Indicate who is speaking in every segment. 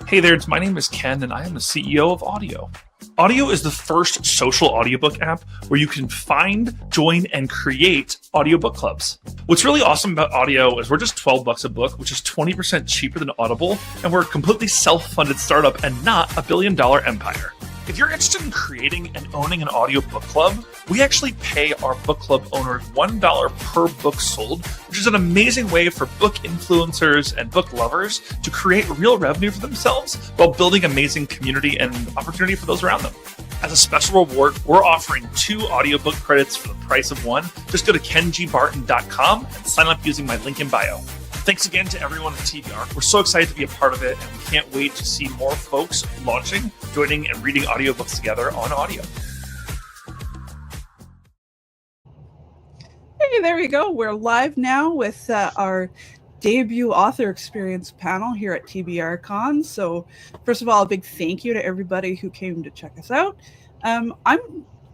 Speaker 1: Hey there, my name is Ken, and I am the CEO of Audio. Audio is the first social audiobook app where you can find, join, and create audiobook clubs. What's really awesome about Audio is we're just $12 a book, which is 20% cheaper than Audible, and we're a completely self-funded startup and not a billion-dollar empire. If you're interested in creating and owning an audio book club, we actually pay our book club owners $1 per book sold, which is an amazing way for book influencers and book lovers to create real revenue for themselves while building amazing community and opportunity for those around them. As a special reward, we're offering 2 audiobook credits for the price of 1. Just go to kengbarton.com and sign up using my link in bio. Thanks again to everyone at TBR. We're so excited to be a part of it, and we can't wait to see more folks launching, joining, and reading audiobooks together on Audio.
Speaker 2: Hey, there we go. We're live now with our debut author experience panel here at TBRCon. So first of all, a big thank you to everybody who came to check us out. I'm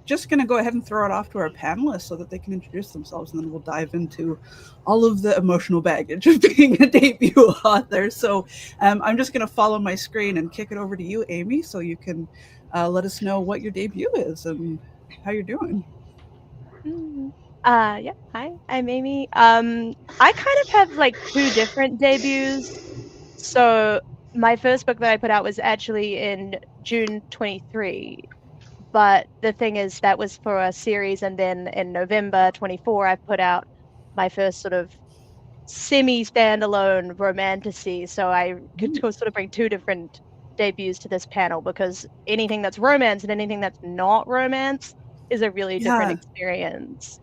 Speaker 2: just going to go ahead and throw it off to our panelists so that they can introduce themselves, and then we'll dive into all of the emotional baggage of being a debut author. So I'm just going to follow my screen and kick it over to you, Aimee, so you can let us know what your debut is and how you're doing.
Speaker 3: Yeah, hi, I'm Aimee. I kind of have like 2 different debuts. So my first book that I put out was actually in June 23. But the thing is, that was for a series, and then in November 24, I put out my first sort of semi-standalone romantasy. So I could sort of bring 2 different debuts to this panel, because anything that's romance and anything that's not romance is a really different experience.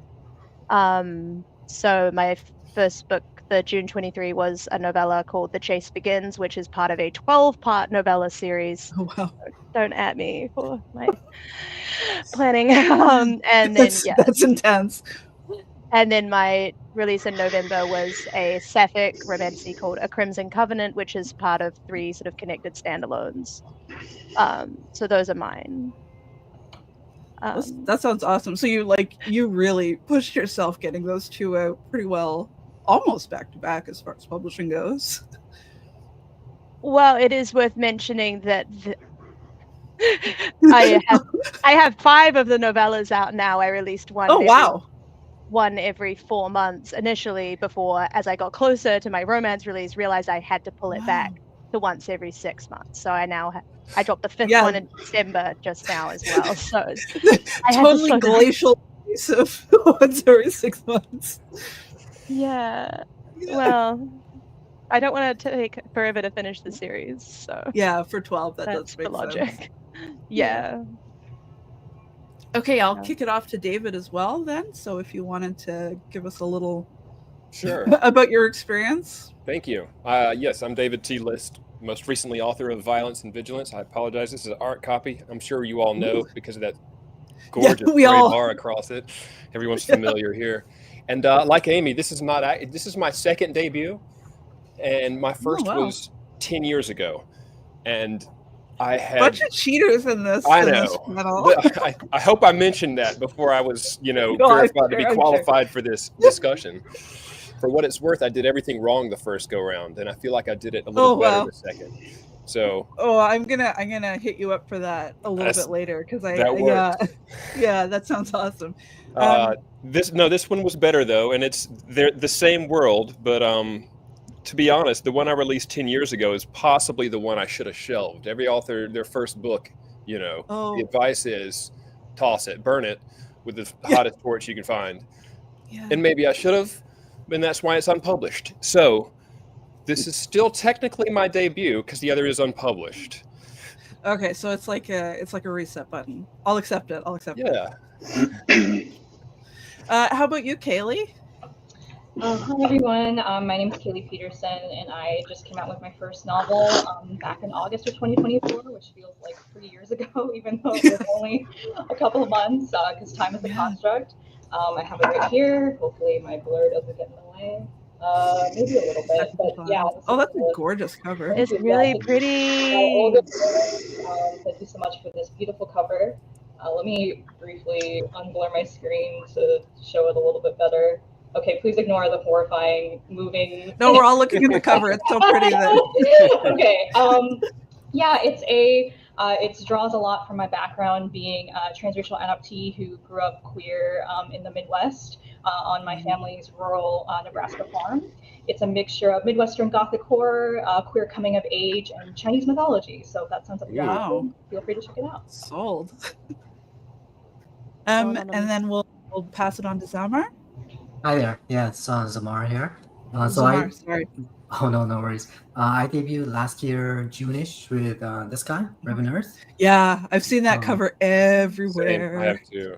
Speaker 3: So my first book, the June 23, was a novella called The Chase Begins, which is part of a 12-part novella series.
Speaker 2: Oh, wow.
Speaker 3: Don't at me for my planning. And then
Speaker 2: that's intense.
Speaker 3: And then my release in November was a sapphic romantasy called A Crimson Covenant, which is part of 3 sort of connected standalones. So those are mine.
Speaker 2: That sounds awesome. So you really pushed yourself getting those 2 out pretty well, almost back to back as far as publishing goes.
Speaker 3: Well, it is worth mentioning that I have 5 of the novellas out now. I released one.
Speaker 2: Oh, wow.
Speaker 3: One every 4 months initially, before, as I got closer to my romance release, realized I had to pull it back to once every 6 months. So I now I dropped the 5th one in December just now as well. So I
Speaker 2: totally glacial pace of once every 6 months.
Speaker 3: Yeah. Well, I don't want to take forever to finish the series. So
Speaker 2: yeah, for 12, that's
Speaker 3: does make the logic. Sense. Yeah.
Speaker 2: Okay, I'll kick it off to David as well then. So if you wanted to give us a little about your experience.
Speaker 4: Thank you. Yes, I'm David T. List, most recently author of Violence and Vigilance. I apologize. This is an art copy. I'm sure you all know because of that gorgeous gray bar across it. Everyone's familiar here. And like Aimee, this is my 2nd debut, and my first was 10 years ago. And I had
Speaker 2: bunch of cheaters in this.
Speaker 4: I know. I hope I mentioned that before I was, verified to be qualified for this discussion. For what it's worth, I did everything wrong the first go round, and I feel like I did it a little better the second. So
Speaker 2: I'm gonna hit you up for that a little bit later, because that sounds awesome.
Speaker 4: This one was better though, and it's the same world, but to be honest, the one I released 10 years ago is possibly the one I should have shelved. Every author, their first book, the advice is toss it, burn it with the hottest torch you can find. Yeah. And maybe I should have, and that's why it's unpublished. So this is still technically my debut because the other is unpublished.
Speaker 2: Okay, so it's like a reset button. I'll accept it.
Speaker 4: Yeah.
Speaker 2: How about you, Kailee?
Speaker 5: Hi everyone, my name is Kailee Pedersen, and I just came out with my first novel back in August of 2024, which feels like 3 years ago, even though it was only a couple of months, because time is a construct. I have it right here. Hopefully my blur doesn't get in the way. Maybe a little bit, but yeah.
Speaker 2: Oh, that's a gorgeous cover.
Speaker 3: It's really pretty.
Speaker 5: Thank you so much for this beautiful cover. Let me briefly unblur my screen to show it a little bit better. Okay, please ignore the horrifying moving.
Speaker 2: No, we're all looking at the cover. It's so pretty.
Speaker 5: Okay. Yeah, it draws a lot from my background being a transracial adoptee who grew up queer in the Midwest on my family's rural Nebraska farm. It's a mixture of Midwestern Gothic horror, queer coming of age, and Chinese mythology. So if that sounds up your alley, feel free to check it out.
Speaker 2: Sold. And then we'll pass it on to Zammar.
Speaker 6: Hi there. Yeah, it's Zammar here.
Speaker 2: Sorry.
Speaker 6: Oh, no worries. I debuted last year, June-ish, with this guy, Revan Earth.
Speaker 2: Yeah, I've seen that cover everywhere.
Speaker 4: Same. I have too.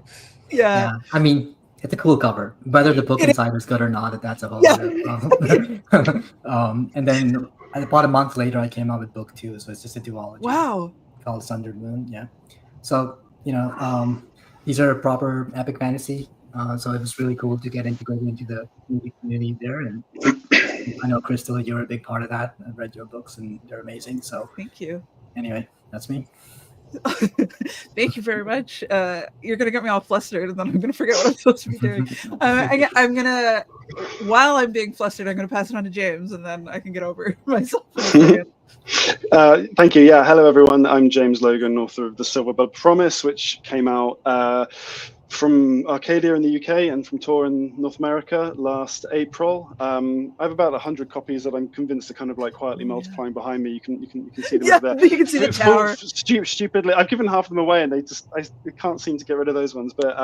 Speaker 2: Yeah.
Speaker 6: I mean, it's a cool cover. Whether the book inside is good or not, that's a whole other problem. And then about a month later, I came out with book 2, so it's just a duology.
Speaker 2: Wow.
Speaker 6: Called Sundered Moon, yeah. So, these are proper epic fantasy. So it was really cool to get integrated into the movie community there. And I know, Crystal, you're a big part of that. I've read your books and they're amazing. So
Speaker 2: thank you.
Speaker 6: Anyway, that's me.
Speaker 2: Thank you very much. You're going to get me all flustered and then I'm going to forget what I'm supposed to be doing. I'm going to, while I'm being flustered, I'm going to pass it on to James and then I can get over myself.
Speaker 7: Thank you. Yeah. Hello, everyone. I'm James Logan, author of The Silverbud Promise, which came out from Arcadia in the UK and from Tor in North America last April. I have about 100 copies that I'm convinced are kind of like quietly multiplying behind me. You can see them over there.
Speaker 2: You can see the tower.
Speaker 7: Stupidly, I've given half of them away, and I can't seem to get rid of those ones. But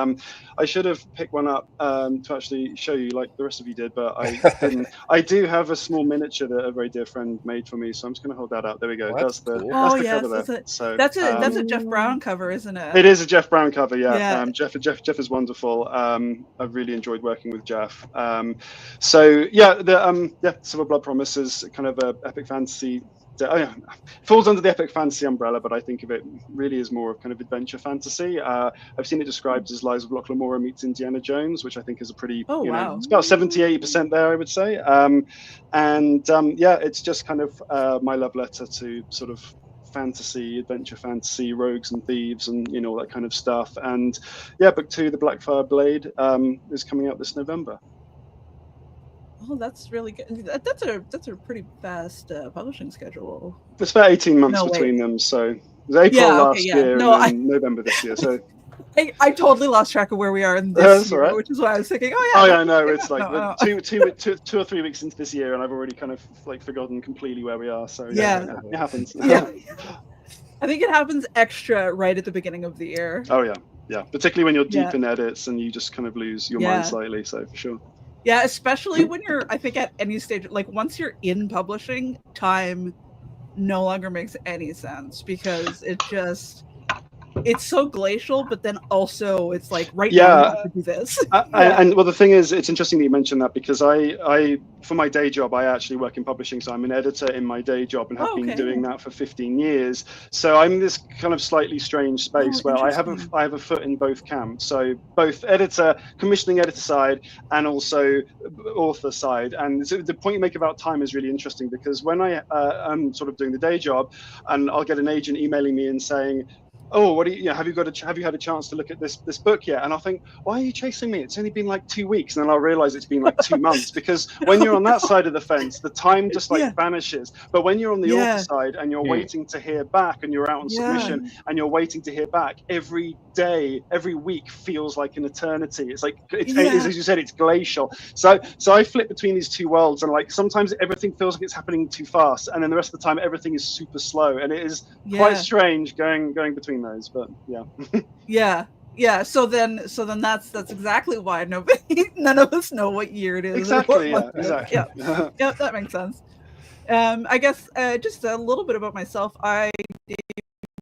Speaker 7: I should have picked one up to actually show you, like the rest of you did, but I didn't. I do have a small miniature that a very dear friend made for me, so I'm just going to hold that up. There we go. That's the cover there.
Speaker 2: That's a Jeff Brown cover, isn't it?
Speaker 7: It is a Jeff Brown cover. Yeah.
Speaker 2: Yeah.
Speaker 7: Jeff is wonderful. I've really enjoyed working with Jeff. Silver Blood Promise is kind of a epic fantasy. Falls under the epic fantasy umbrella, but I think of it really as more of kind of adventure fantasy. I've seen it described as Lies of Lachlan Mora meets Indiana Jones, which I think is a pretty, it's about 70-80% there, I would say. It's just kind of my love letter to sort of fantasy, adventure fantasy, rogues and thieves, and all that kind of stuff. And book 2, The Blackfire Blade, is coming out this November.
Speaker 2: Oh, that's really good. That's a pretty fast publishing schedule.
Speaker 7: It's about 18 months between them. So it was April last year and November this year. So
Speaker 2: I totally lost track of where we are in this year, right. Which is why I was thinking,
Speaker 7: no, it's like 2 or 3 weeks into this year, and I've already kind of like forgotten completely where we are. So it happens.
Speaker 2: Yeah. I think it happens extra right at the beginning of the year.
Speaker 7: Oh yeah, particularly when you're deep in edits and you just kind of lose your mind slightly. So for sure.
Speaker 2: Yeah, especially when you're, I think, at any stage, like once you're in publishing, time no longer makes any sense because it's so glacial, but then also it's like now I have to do this.
Speaker 7: And well, the thing is, it's interesting that you mentioned that because I for my day job, I actually work in publishing, so I'm an editor in my day job and have been doing that for 15 years. So I'm in this kind of slightly strange space where I have a foot in both camps. So both commissioning editor side, and also author side. And so the point you make about time is really interesting because when I'm sort of doing the day job, and I'll get an agent emailing me and saying, oh, what do you, have you had a chance to look at this book yet? And I'll think, why are you chasing me? It's only been like 2 weeks. And then I'll realize it's been like 2 months because when you're on that side of the fence, the time just vanishes. But when you're on the author side and you're waiting to hear back and you're out on submission and you're waiting to hear back, every day, every week feels like an eternity. It's like, as you said, it's glacial. So I flip between these two worlds, and like sometimes everything feels like it's happening too fast. And then the rest of the time, everything is super slow. And it is quite strange going between those, but
Speaker 2: so then that's exactly why none of us know what year it is.
Speaker 7: Exactly.
Speaker 2: That makes sense. I guess just a little bit about myself. I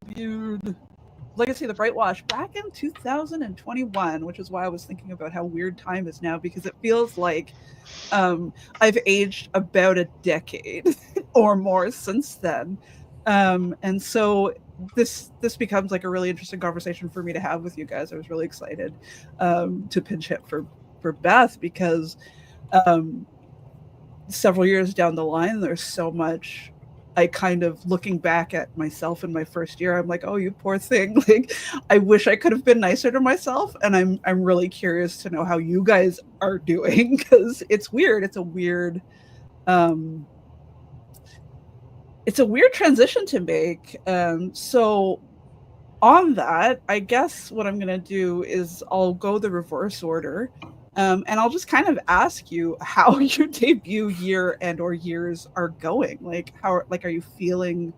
Speaker 2: debuted Legacy of the Brightwash back in 2021, which is why I was thinking about how weird time is now, because it feels like I've aged about a decade or more since then. And so this becomes like a really interesting conversation for me to have with you guys. I was really excited to pinch hit for Beth because several years down the line, there's so much I kind of, looking back at myself in my first year, I'm like, oh, you poor thing. Like, I wish I could have been nicer to myself. And I'm really curious to know how you guys are doing, because it's weird. It's a weird transition to make. So on that, I guess what I'm going to do is I'll go the reverse order. And I'll just kind of ask you how your debut year and or years are going. Like, are you feeling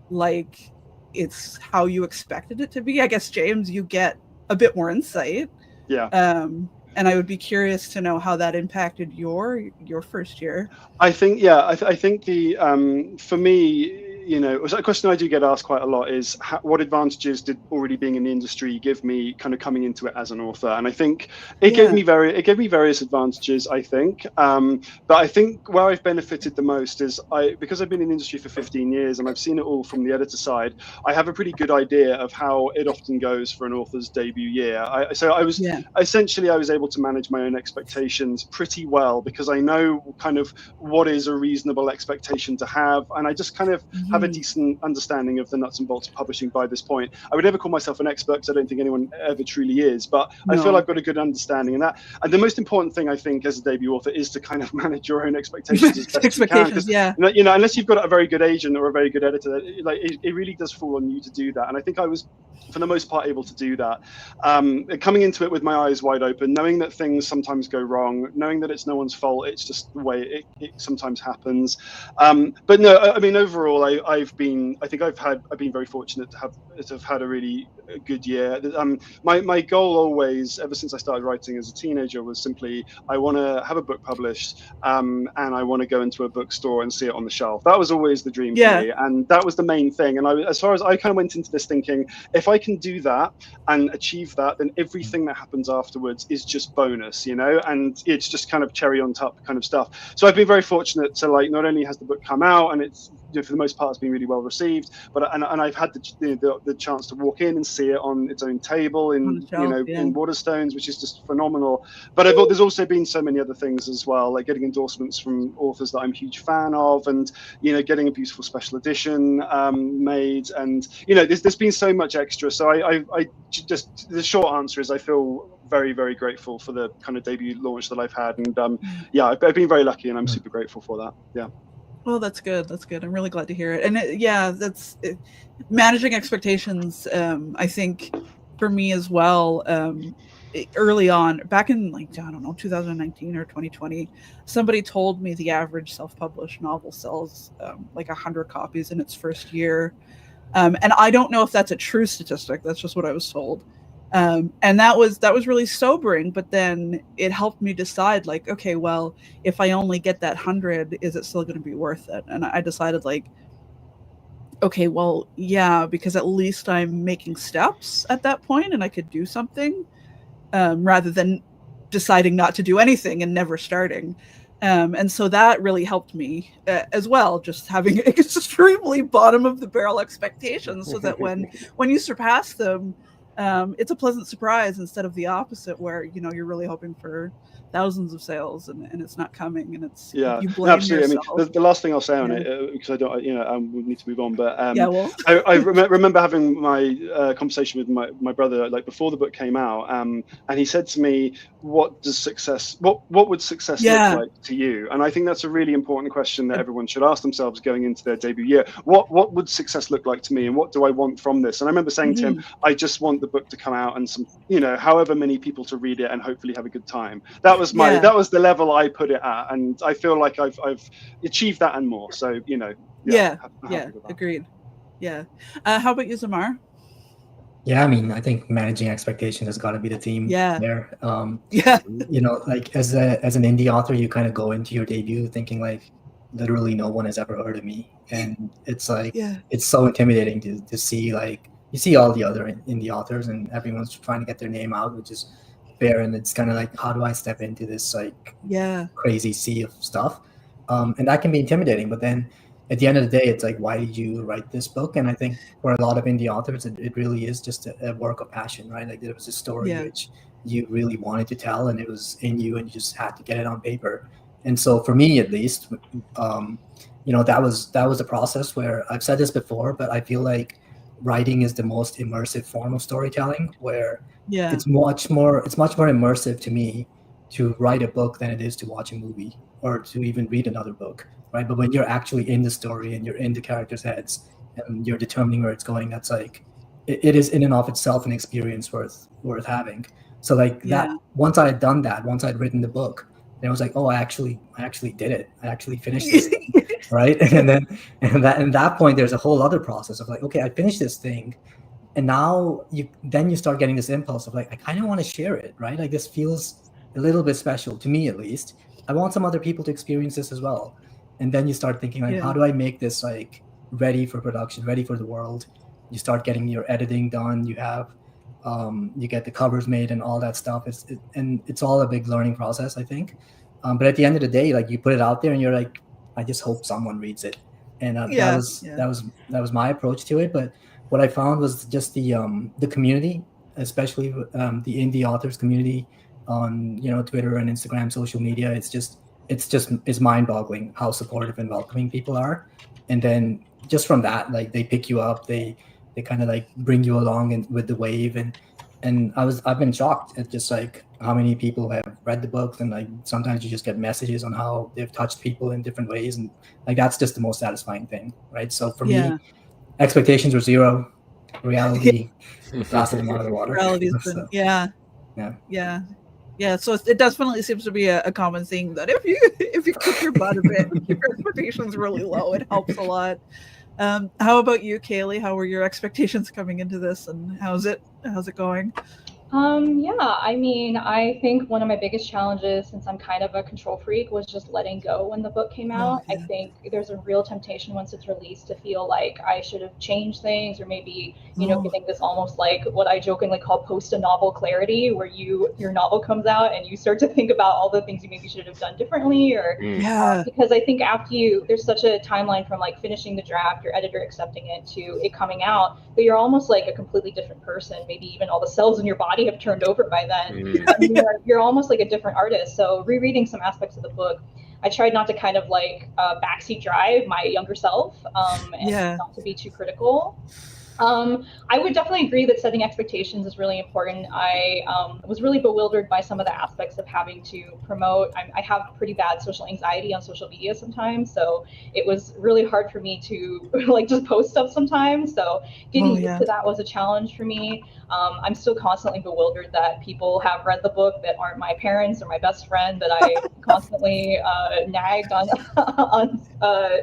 Speaker 2: like it's how you expected it to be? I guess, James, you get a bit more insight.
Speaker 7: Yeah.
Speaker 2: And I would be curious to know how that impacted your first year.
Speaker 7: I think, yeah, I think for me, you know, a question I do get asked quite a lot is what advantages did already being in the industry give me kind of coming into it as an author? And I think it gave me various advantages, I think. But I think where I've benefited the most is because I've been in the industry for 15 years and I've seen it all from the editor side, I have a pretty good idea of how it often goes for an author's debut year. I was able to manage my own expectations pretty well, because I know kind of what is a reasonable expectation to have, and I just kind of have a decent understanding of the nuts and bolts of publishing by this point. I would never call myself an expert, because I don't think anyone ever truly is, but I feel I've got a good understanding in that. And the most important thing, I think, as a debut author is to kind of manage your own expectations as best you can. You know, unless you've got a very good agent or a very good editor, like it really does fall on you to do that. And I think I was, for the most part, able to do that. Coming into it with my eyes wide open, knowing that things sometimes go wrong, knowing that it's no one's fault, it's just the way it sometimes happens. But no, I mean, overall, I've been very fortunate to have had a really good year. My goal always, ever since I started writing as a teenager, was simply I want to have a book published, and I want to go into a bookstore and see it on the shelf. That was always the dream for me, and that was the main thing. And as far as I kind of went into this thinking, if I can do that and achieve that, then everything that happens afterwards is just bonus, you know, and it's just kind of cherry on top kind of stuff. So I've been very fortunate to, like, not only has the book come out and it's, you know, for the most part, it's been really well received, but and I've had the chance to walk in and see it on its own table in in Waterstones, which is just phenomenal. But there's also been so many other things as well, like getting endorsements from authors that I'm a huge fan of, and you know, getting a beautiful special edition made, and you know, there's been so much extra. So I just, the short answer is I feel very, very grateful for the kind of debut launch that I've had, and I've been very lucky, and I'm super grateful for that. Yeah.
Speaker 2: Well, that's good. That's good. I'm really glad to hear it. And managing expectations. I think for me as well, early on, back in 2019 or 2020, somebody told me the average self-published novel sells 100 copies in its first year. And I don't know if that's a true statistic. That's just what I was told. And that was really sobering, but then it helped me decide, like, okay, well, if I only get that 100, is it still going to be worth it? And I decided, like, okay, well, yeah, because at least I'm making steps at that point and I could do something, rather than deciding not to do anything and never starting. And so that really helped me as well, just having extremely bottom of the barrel expectations, so that when you surpass them, it's a pleasant surprise instead of the opposite, where, you know, you're really hoping for thousands of sales and it's not coming, and it's you blame
Speaker 7: absolutely
Speaker 2: yourself.
Speaker 7: I mean, the last thing I'll say on it, because I don't, you know, we need to move on, but I remember having my conversation with my brother, like, before the book came out, and he said to me, what would success look like to you? And I think that's a really important question that everyone should ask themselves going into their debut year. What would success look like to me, and what do I want from this? And I remember saying to him, I just want the book to come out and some, you know, however many people to read it and hopefully have a good time. That was that was the level I put it at, and I feel like I've achieved that and more. So, you know,
Speaker 2: agreed. How about you, Zammar?
Speaker 6: Yeah, I mean, I think managing expectations has got to be the theme there. You know, like as an indie author, you kind of go into your debut thinking, like, literally no one has ever heard of me, and it's like it's so intimidating to see, like, you see all the other indie authors and everyone's trying to get their name out, which is fair, and it's kind of like, how do I step into this crazy sea of stuff? And that can be intimidating, but then at the end of the day, it's like, why did you write this book? And I think for a lot of indie authors, it really is just a work of passion, right? Like, there was a story which you really wanted to tell, and it was in you, and you just had to get it on paper. And so for me, at least, that was the process where I've said this before, but I feel like writing is the most immersive form of storytelling, where it's much more immersive to me to write a book than it is to watch a movie or to even read another book, right? But when you're actually in the story and you're in the characters' heads and you're determining where it's going, that's like, it is in and of itself an experience worth having. So like that, once I had done that, once I'd written the book, then I was like, oh, I actually did it. I actually finished this thing, right? And at that point, there's a whole other process of like, okay, I finished this thing. And now you start getting this impulse of like, I kind of want to share it, right? Like this feels a little bit special to me, at least. I want some other people to experience this as well. And then you start thinking like, how do I make this like ready for production, ready for the world? You start getting your editing done. You have, you get the covers made and all that stuff. It's all a big learning process, I think. But at the end of the day, like you put it out there and you're like, I just hope someone reads it. And that was my approach to it. But what I found was just the community, especially the indie authors community on Twitter and Instagram, social media. It's mind-boggling how supportive and welcoming people are. And then just from that, like they pick you up, they kind of like bring you along with the wave. And I've been shocked at just like how many people have read the book, and like sometimes you just get messages on how they've touched people in different ways, and like that's just the most satisfying thing, right? So for me, expectations were zero, reality blasted them out of the water.
Speaker 2: Reality's been, yeah. So it definitely seems to be a common thing that if you kick your butt a bit, keep your expectations really low, it helps a lot. How about you, Kailee? How were your expectations coming into this, and how's it going?
Speaker 5: I mean, I think one of my biggest challenges, since I'm kind of a control freak, was just letting go when the book came out. I think there's a real temptation once it's released to feel like I should have changed things, or maybe, giving this almost like what I jokingly call post-a-novel clarity, where your novel comes out and you start to think about all the things you maybe should have done differently, or because I think after there's such a timeline from like finishing the draft, your editor accepting it, to it coming out, but you're almost like a completely different person. Maybe even all the cells in your body have turned over by then. You're almost like a different artist. So rereading some aspects of the book, I tried not to kind of like backseat drive my younger self and not to be too critical. I would definitely agree that setting expectations is really important. I was really bewildered by some of the aspects of having to promote. I have pretty bad social anxiety on social media sometimes, so it was really hard for me to like just post stuff sometimes. So getting used to that was a challenge for me. I'm still constantly bewildered that people have read the book that aren't my parents or my best friend, that I constantly nagged on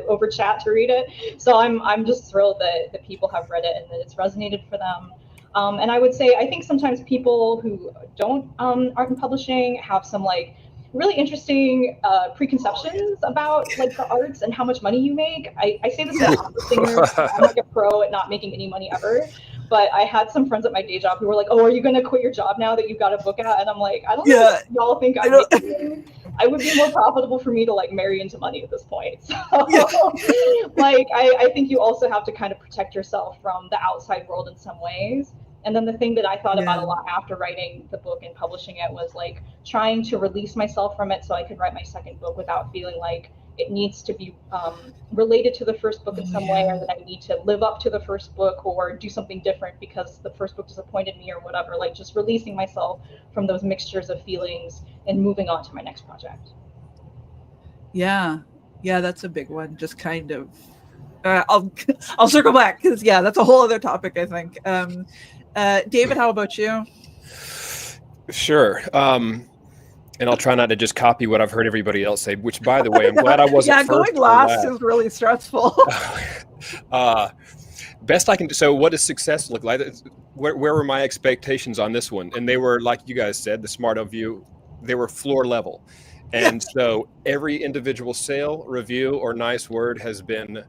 Speaker 5: over chat to read it. So I'm just thrilled that people have read it and that it's resonated for them. And I would say, I think sometimes people who don't art and publishing have some like really interesting preconceptions about like the arts and how much money you make. I say this as a singer. I'm like a pro at not making any money ever. But I had some friends at my day job who were like, "Oh, are you going to quit your job now that you've got a book out?" And I'm like, "I don't know if y'all think I would be more profitable for me to like marry into money at this point." So, like, I think you also have to kind of protect yourself from the outside world in some ways. And then the thing that I thought about a lot after writing the book and publishing it was like trying to release myself from it so I could write my second book without feeling like it needs to be related to the first book in some way, or that I need to live up to the first book or do something different because the first book disappointed me or whatever. Like just releasing myself from those mixtures of feelings and moving on to my next project. Yeah,
Speaker 2: that's a big one. Just kind of, I'll circle back because that's a whole other topic, I think. David, how about you?
Speaker 4: Sure. And I'll try not to just copy what I've heard everybody else say, which, by the way, I'm glad I wasn't first.
Speaker 2: Going last is really stressful.
Speaker 4: Best I can do. So what does success look like? Where were my expectations on this one? And they were, like you guys said, the smart of you, they were floor level. And so every individual sale, review, or nice word has been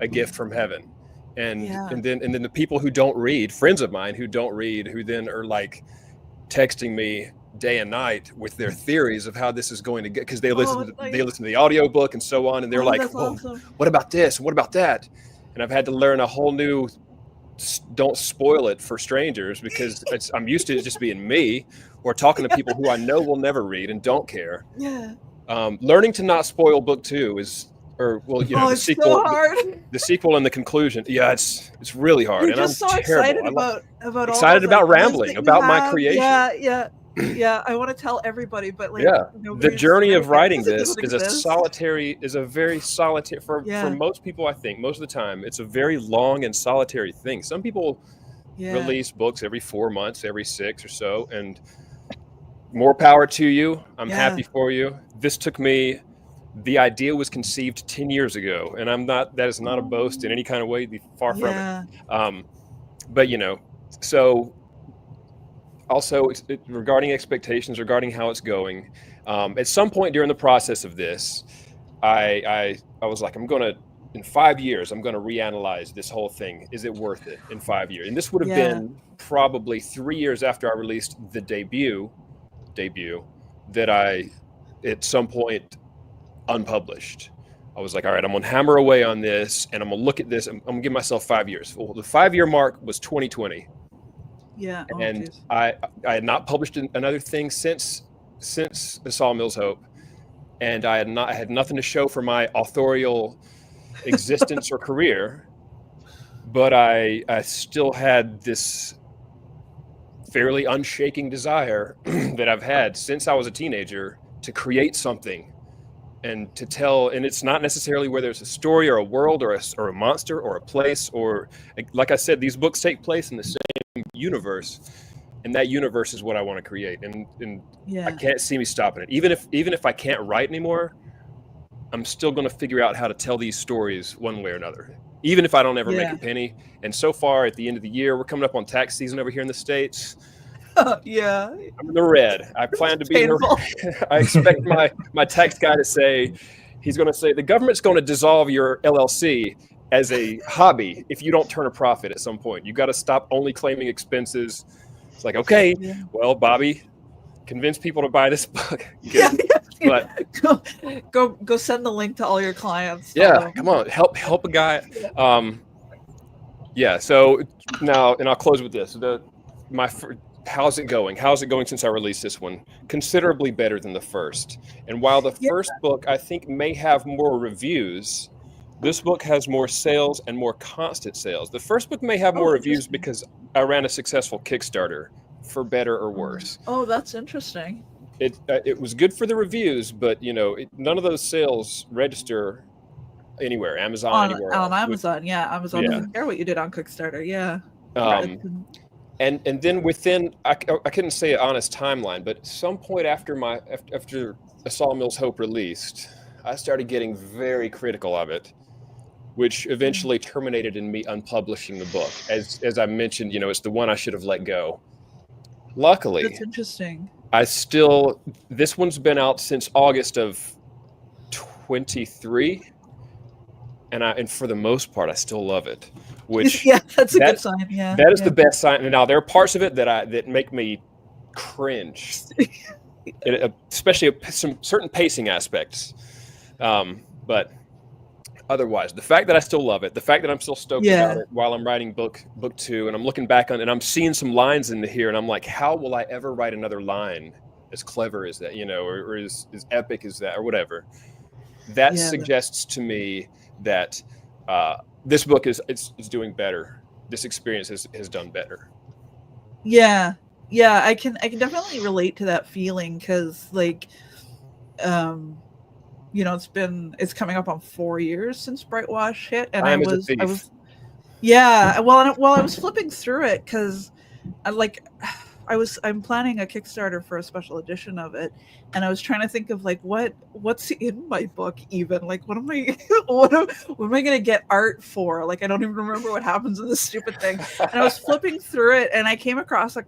Speaker 4: a gift from heaven. And then the people who don't read, friends of mine who don't read, who then are like texting me day and night with their theories of how this is going to get, because they listen to the audiobook and so on, and they're like, well, awesome. What about this? What about that? And I've had to learn a whole new don't spoil it for strangers, because I'm used to it just being me or talking to people who I know will never read and don't care. Learning to not spoil book 2 is, the
Speaker 2: it's
Speaker 4: sequel,
Speaker 2: so hard.
Speaker 4: the sequel and the conclusion. Yeah, it's really hard.
Speaker 2: You're
Speaker 4: and
Speaker 2: just
Speaker 4: I'm
Speaker 2: so
Speaker 4: terrible.
Speaker 2: excited about all
Speaker 4: excited
Speaker 2: those
Speaker 4: about
Speaker 2: ideas
Speaker 4: rambling
Speaker 2: that you
Speaker 4: about my
Speaker 2: have.
Speaker 4: creation.
Speaker 2: Yeah. I want to tell everybody, but like,
Speaker 4: The
Speaker 2: nobody's
Speaker 4: journey of
Speaker 2: writing
Speaker 4: writing
Speaker 2: it 'cause it
Speaker 4: this
Speaker 2: doesn't exist.
Speaker 4: is a very solitary for most people. I think most of the time it's a very long and solitary thing. Some people release books every 4 months, every 6 or so, and more power to you. I'm happy for you. This took me. The idea was conceived 10 years ago, and that is not a boast in any kind of way, far from it. But so also regarding expectations, regarding how it's going, at some point during the process of this, I was like, in 5 years, I'm going to reanalyze this whole thing. Is it worth it in 5 years? And this would have been probably 3 years after I released the debut that I, at some point, unpublished. I was like, all right, I'm gonna hammer away on this, and I'm gonna look at this. I'm gonna give myself 5 years. Well, the 5-year mark was 2020.
Speaker 2: Yeah.
Speaker 4: And I had not published another thing since the Sawmills Hope, and I had nothing to show for my authorial existence or career, but I still had this fairly unshaking desire that I've had since I was a teenager to create something and to tell. And it's not necessarily whether it's a story or a world or a monster or a place, or like I said, these books take place in the same universe, and that universe is what I want to create. And I can't see me stopping it. Even if I can't write anymore, I'm still going to figure out how to tell these stories one way or another, even if I don't ever make a penny. And so far, at the end of the year, we're coming up on tax season over here in the States. I'm in the red. I plan to be in the I expect my tax guy to say, he's going to say, the government's going to dissolve your LLC as a hobby if you don't turn a profit at some point. You got to stop only claiming expenses. It's like, okay, well, Bobby, convince people to buy this book. But
Speaker 2: go send the link to all your clients.
Speaker 4: Come on, help a guy. So now, and I'll close with this. How's it going? How's it going since I released this one? Considerably better than the first. And while the first book, I think, may have more reviews, this book has more sales and more constant sales. The first book may have more reviews because I ran a successful Kickstarter, for better or worse.
Speaker 2: Oh, that's interesting.
Speaker 4: It was good for the reviews, but none of those sales register anywhere. Amazon, anywhere else.
Speaker 2: On Amazon, Amazon doesn't care what you did on Kickstarter.
Speaker 4: And then within, I couldn't say an honest timeline, but some point after A Sawmills Hope released, I started getting very critical of it, which eventually terminated in me unpublishing the book. As I mentioned, it's the one I should have let go. Luckily,
Speaker 2: that's interesting.
Speaker 4: This one's been out since August of 23, and for the most part, I still love it. Which
Speaker 2: that's a good sign.
Speaker 4: That is the best sign. And now there are parts of it that make me cringe, especially some certain pacing aspects. But otherwise, the fact that I still love it, the fact that I'm still stoked about it while I'm writing book 2, and I'm looking back on it, and I'm seeing some lines in here, and I'm like, how will I ever write another line as clever as that, or as epic as that, or whatever? That suggests to me that this book is doing better. This experience has done better.
Speaker 2: I can definitely relate to that feeling, because it's coming up on 4 years since Brightwash hit, and I was I was flipping through it because I'm planning a Kickstarter for a special edition of it, and I was trying to think of what's in my book, even what am I what am I gonna get art for? I don't even remember what happens in this stupid thing. And I was flipping through it, and I came across a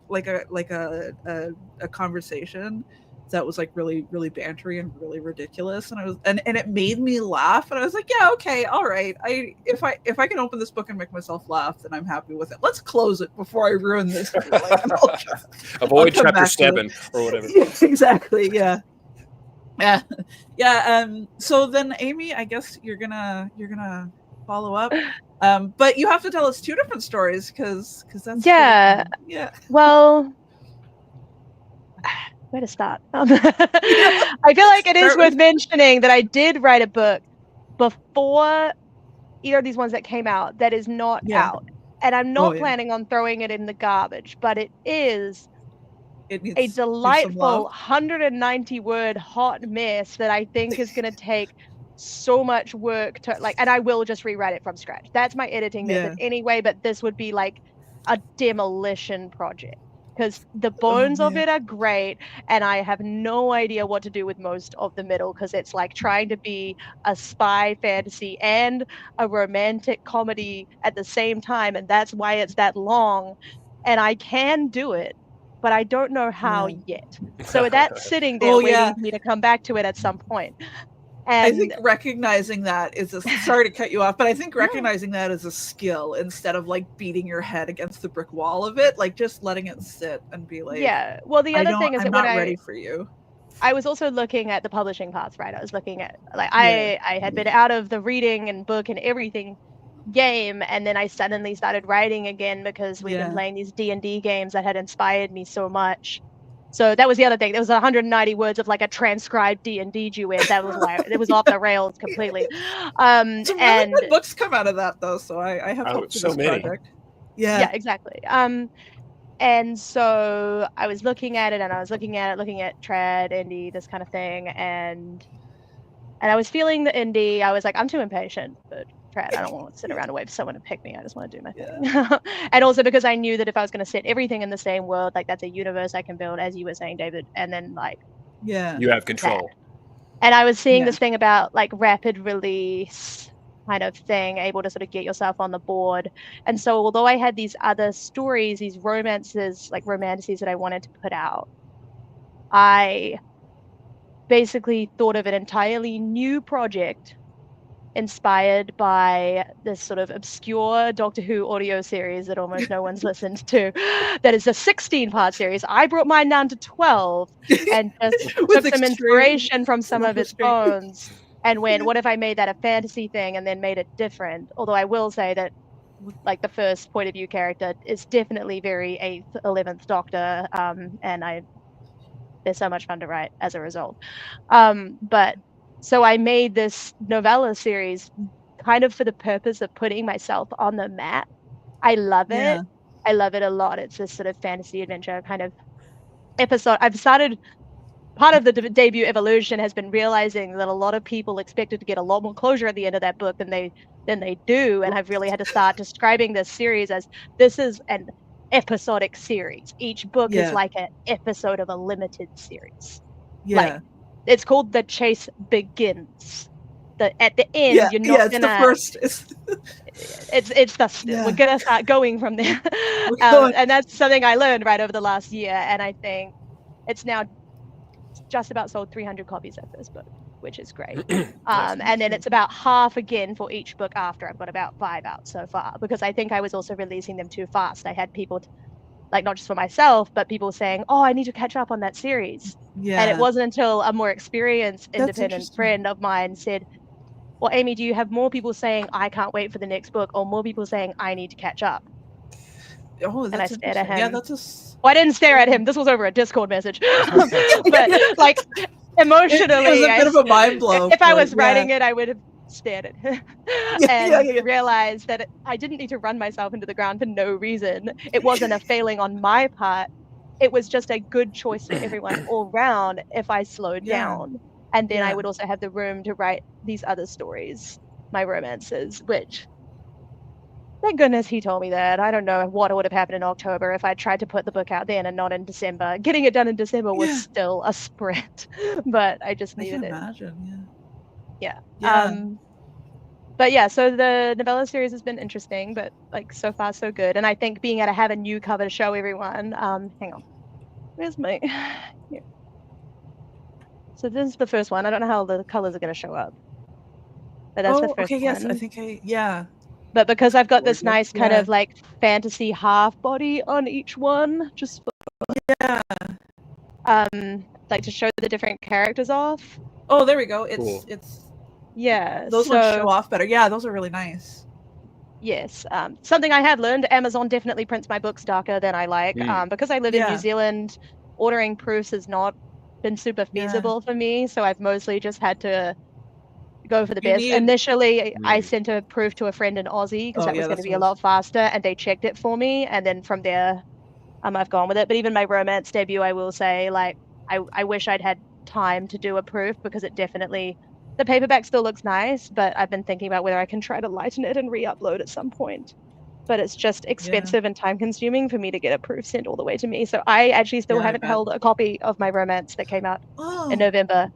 Speaker 2: conversation that was really, really bantery and really ridiculous, and it made me laugh, and I was like, yeah, okay, all right, if I can open this book and make myself laugh, then I'm happy with it. Let's close it before I ruin this.
Speaker 4: Avoid chapter 7 or whatever.
Speaker 2: Exactly. So then, Aimee, I guess you're gonna follow up, but you have to tell us 2 different stories, because that's
Speaker 3: Well, where to start? I feel like it is worth mentioning that I did write a book before either of these ones that came out that is not out. And I'm not planning on throwing it in the garbage, but it is a delightful 190-word hot mess that I think is going to take so much work to and I will just rewrite it from scratch. That's my editing method anyway, but this would be like a demolition project because the bones of it are great and I have no idea what to do with most of the middle because it's like trying to be a spy fantasy and a romantic comedy at the same time, and that's why it's that long, and I can do it, but I don't know how yet. So that's sitting there waiting for me to come back to it at some point. And
Speaker 2: I think recognizing that is sorry to cut you off, but I think recognizing that is a skill instead of like beating your head against the brick wall of it, like just letting it sit and be like,
Speaker 3: well, the other thing is
Speaker 2: I'm
Speaker 3: that
Speaker 2: not ready for you.
Speaker 3: I was also looking at the publishing parts, right? I was looking at I had been out of the reading and book and everything game, and then I suddenly started writing again because we've been playing these D&D games that had inspired me so much. So that was the other thing. There was 190 words of like a transcribed D&D duet. That was like it was off the rails completely.
Speaker 2: Some really good books come out of that though, so I have hope for this project. Yeah,
Speaker 3: exactly. And so I was looking at it, and I was looking at trad, indie, this kind of thing, and I was feeling the indie. I was like, I'm too impatient for trad. I don't want to sit around and wait for someone to pick me. I just want to do my thing. And also because I knew that if I was going to set everything in the same world, like that's a universe I can build, as you were saying, David, and then like
Speaker 4: you have control.
Speaker 3: And I was seeing this thing about like rapid release kind of thing, able to sort of get yourself on the board. And so although I had these other stories, these romances, like romanticities that I wanted to put out, I basically thought of an entirely new project inspired by this sort of obscure Doctor Who audio series that almost no one's listened to. That is a 16-part series. I brought mine down to 12 and just took some inspiration from some of its bones and went, what if I made that a fantasy thing and then made it different? Although I will say that like the first point of view character is definitely very 8th, 11th Doctor, and they're so much fun to write as a result. But so I made this novella series kind of for the purpose of putting myself on the map. I love it. I love it a lot. It's this sort of fantasy adventure kind of episode. I've started, part of the debut evolution has been realizing that a lot of people expected to get a lot more closure at the end of that book than they do. And I've really had to start describing this series as this is an episodic series. Each book is like an episode of a limited series. Like, it's called The Chase Begins. At the end, you're not gonna.
Speaker 2: The first.
Speaker 3: We're gonna start going from there, and that's something I learned right over the last year. And I think it's now just about sold 300 copies of this book, which is great. And then it's about half again for each book after. I've got about 5 out so far because I think I was also releasing them too fast. I had people, like not just for myself, but people saying, "Oh, I need to catch up on that series." And it wasn't until a more experienced independent friend of mine said, "Well, Aimee, do you have more people saying I can't wait for the next book, or more people saying I need to catch up?"
Speaker 2: Oh, that's
Speaker 3: and I stared at him.
Speaker 2: Yeah, that's
Speaker 3: Well, I didn't stare at him. This was over a Discord message. But like emotionally,
Speaker 2: it was a bit of a mind blow.
Speaker 3: If I was writing it, I would have stared at him and realized that I didn't need to run myself into the ground for no reason. It wasn't a failing on my part. It was just a good choice for everyone all round if I slowed down. And then I would also have the room to write these other stories, my romances, which, thank goodness he told me that. I don't know what would have happened in October if I tried to put the book out then and not in December. Getting it done in December was still a sprint, but I just needed it.
Speaker 2: Imagine,
Speaker 3: But yeah, so the novella series has been interesting, but like so far so good. And I think being able to have a new cover to show everyone. Hang on, where's my? Here. So this is the first one. I don't know how the colors are going to show up, but that's the first one.
Speaker 2: Yes, I think
Speaker 3: But because I've got this nice kind of like fantasy half body on each one, just for, like to show the different characters off.
Speaker 2: Oh, there we go.
Speaker 4: Cool.
Speaker 2: Those ones show off better. Yeah, those are really nice.
Speaker 3: Yes. Something I have learned, Amazon definitely prints my books darker than I like. Because I live in New Zealand, ordering proofs has not been super feasible for me, so I've mostly just had to go for the best. Initially, I sent a proof to a friend in Aussie because that was going to be a lot faster, and they checked it for me, and then from there, I've gone with it. But even my romance debut, I will say, like, I wish I'd had time to do a proof, because it definitely, the paperback still looks nice, but I've been thinking about whether I can try to lighten it and re-upload at some point. But it's just expensive and time consuming for me to get a proof sent all the way to me. So I actually still haven't held a copy of my romance that came out in November.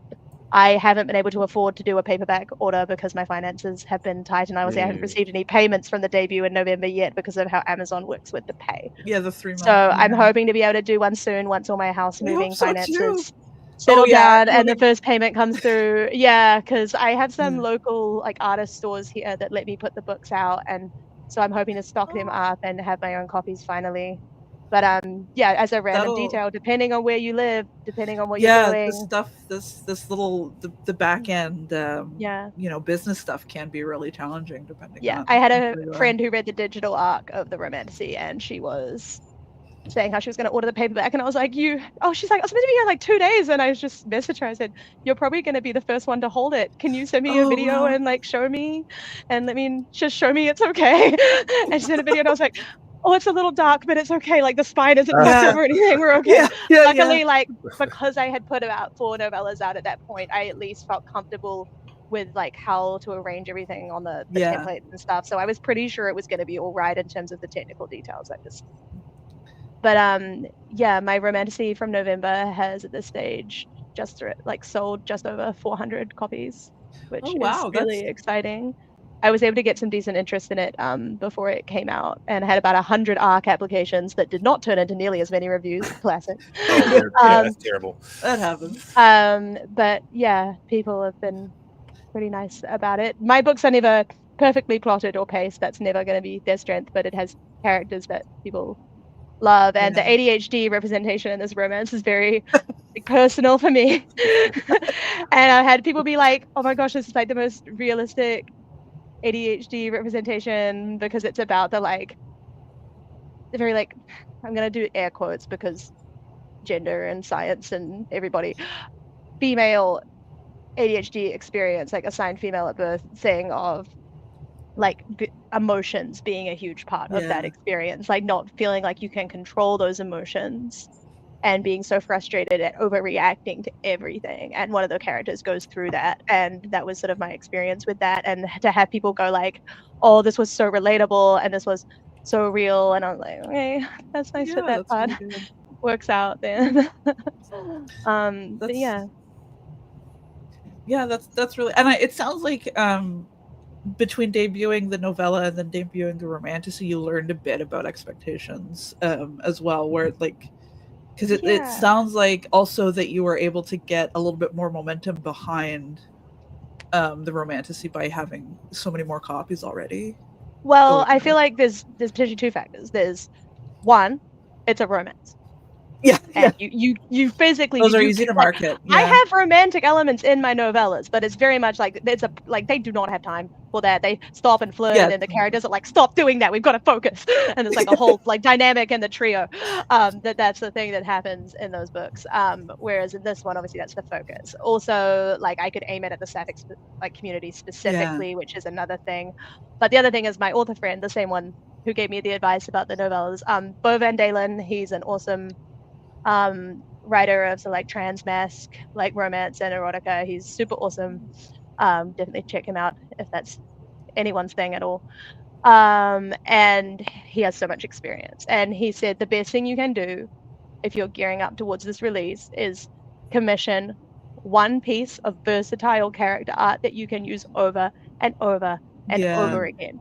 Speaker 3: I haven't been able to afford to do a paperback order because my finances have been tight, and I haven't received any payments from the debut in November yet because of how Amazon works with the pay.
Speaker 2: Yeah, the 3 months.
Speaker 3: So I'm hoping to be able to do one soon once all my house moving finances settle down and the first payment comes through. Yeah, because I have some local like artist stores here that let me put the books out, and so I'm hoping to stock them up and have my own copies finally. But yeah, as a random detail, depending on where you live, depending on what you're doing.
Speaker 2: This stuff, this little the back end, you know, business stuff can be really challenging depending.
Speaker 3: Yeah, I had a friend who read the digital arc of the Romantasy, and she was saying how she was going to order the paperback, and I was like, she's like, I was supposed to be here in like 2 days, and I just messaged her. I said, you're probably going to be the first one to hold it. Can you send me a video and like show me, and let me just show me it's okay? And she sent a video, and I was like, oh, it's a little dark, but it's okay. Like the spine isn't knocked over or anything. We're okay. Luckily, like because I had put about 4 novellas out at that point, I at least felt comfortable with like how to arrange everything on the template and stuff. So I was pretty sure it was going to be all right in terms of the technical details. But yeah, my Romantasy from November has at this stage just like sold just over 400 copies, which is really exciting. I was able to get some decent interest in it before it came out, and I had about 100 ARC applications that did not turn into nearly as many reviews. Classic.
Speaker 4: That's terrible.
Speaker 2: That happens.
Speaker 3: But yeah, people have been pretty nice about it. My books are never perfectly plotted or paced. That's never going to be their strength, but it has characters that people love, and the ADHD representation in this romance is very personal for me. And I had people be like, oh my gosh, this is like the most realistic ADHD representation, because it's about the very like, I'm gonna do air quotes because gender and science and everybody, female ADHD experience, like assigned female at birth thing of like emotions being a huge part of that experience, like not feeling like you can control those emotions and being so frustrated at overreacting to everything. And one of the characters goes through that, and that was sort of my experience with that. And to have people go like, oh, this was so relatable and this was so real, and I'm like, okay, that's nice that part works out then. But yeah,
Speaker 2: that's really, and it sounds like between debuting the novella and then debuting the Romantasy, you learned a bit about expectations as well, where like, because it sounds like also that you were able to get a little bit more momentum behind the Romantasy by having so many more copies already.
Speaker 3: Well, I feel like there's potentially 2 factors. There's one, it's a romance. And you physically,
Speaker 2: those are easy to market.
Speaker 3: I have romantic elements in my novellas, but it's very much like they do not have time for that. They stop and flirt, and the characters are like, stop doing that, we've got to focus. And it's like a whole like dynamic in the trio. That's the thing that happens in those books. Whereas in this one, obviously that's the focus. Also, like I could aim it at the sapphic community specifically, which is another thing. But the other thing is my author friend, the same one who gave me the advice about the novellas, Bo Van Dalen. He's an awesome writer of like trans masc, like romance and erotica. He's super awesome. Definitely check him out if that's anyone's thing at all. And he has so much experience, and he said the best thing you can do if you're gearing up towards this release is commission one piece of versatile character art that you can use over and over and over again,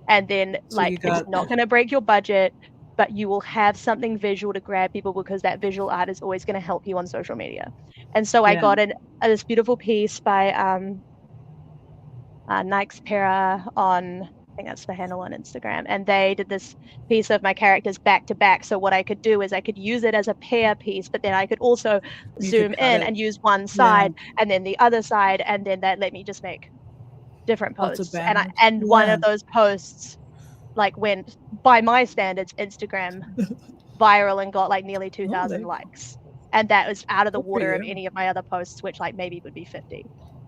Speaker 3: and then so like it's not going to break your budget, but you will have something visual to grab people, because that visual art is always going to help you on social media. And so I got this beautiful piece by Nike's Para on, I think that's the handle on Instagram, and they did this piece of my characters back to back. So what I could do is I could use it as a pair piece, but then I could also zoom in and use one side and then the other side, and then that let me just make different posts. And one of those posts like went, by my standards, Instagram viral and got like nearly 2,000 likes. and that was out of the
Speaker 2: Good for
Speaker 3: water of
Speaker 2: you.
Speaker 3: any of my other posts, which like maybe would be 50.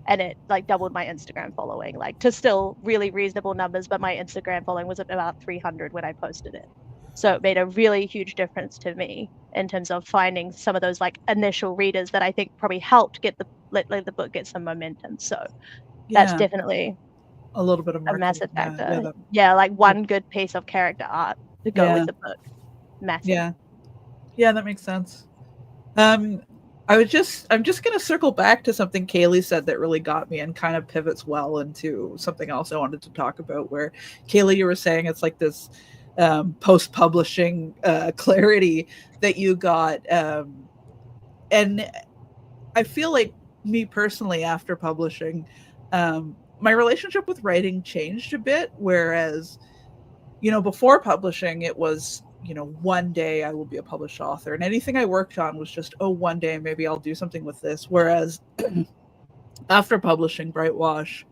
Speaker 3: And it like doubled my Instagram following, like to still really reasonable numbers, but my Instagram following was at about 300 when I posted it. So it made a really huge difference to me in terms of finding some of those like initial readers that I think probably helped get let the book get some momentum. So that's definitely
Speaker 2: a little bit of
Speaker 3: a
Speaker 2: marketing.
Speaker 3: massive factor.
Speaker 2: Yeah,
Speaker 3: Yeah, like one good piece of character art to go with the book. Massive.
Speaker 2: Yeah, that makes sense. I'm just gonna circle back to something Kailee said that really got me and kind of pivots well into something else I wanted to talk about, where Kailee, you were saying it's like this post-publishing clarity that you got, and I feel like me personally after publishing, my relationship with writing changed a bit, whereas before publishing it was one day I will be a published author, and anything I worked on was just, oh, one day maybe I'll do something with this. Whereas after publishing Brightwash,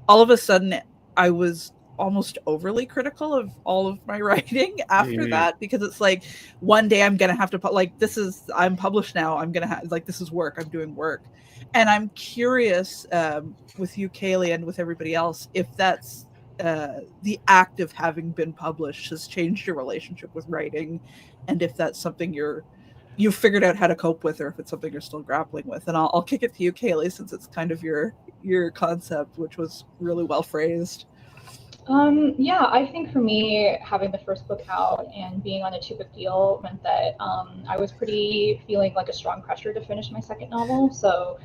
Speaker 2: all of a sudden I was almost overly critical of all of my writing after that, because it's like, one day I'm gonna have to I'm published now, I'm gonna have, like, this is work, I'm doing work. And I'm curious with you, Kailee, and with everybody else, if that's the act of having been published has changed your relationship with writing, and if that's something you've figured out how to cope with, or if it's something you're still grappling with. And I'll kick it to you, Kailee, since it's kind of your concept, which was really well phrased.
Speaker 5: Yeah, I think for me, having the first book out and being on a 2-book deal meant that I was feeling like a strong pressure to finish my second novel. So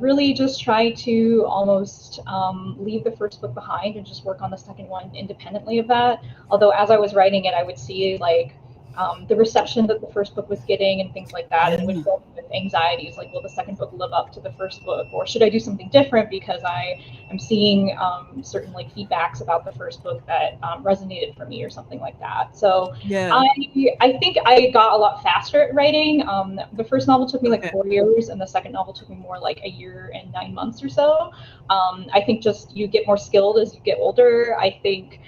Speaker 5: really just try to almost leave the first book behind and just work on the second one independently of that. Although as I was writing it, I would see like the reception that the first book was getting and things like that, and it would fill me with anxieties like, will the second book live up to the first book, or should I do something different because I am seeing certain like feedbacks about the first book that resonated for me or something like that. So I think I got a lot faster at writing. The first novel took me like 4 years, and the second novel took me more like 1 year and 9 months or so. I think just you get more skilled as you get older. I think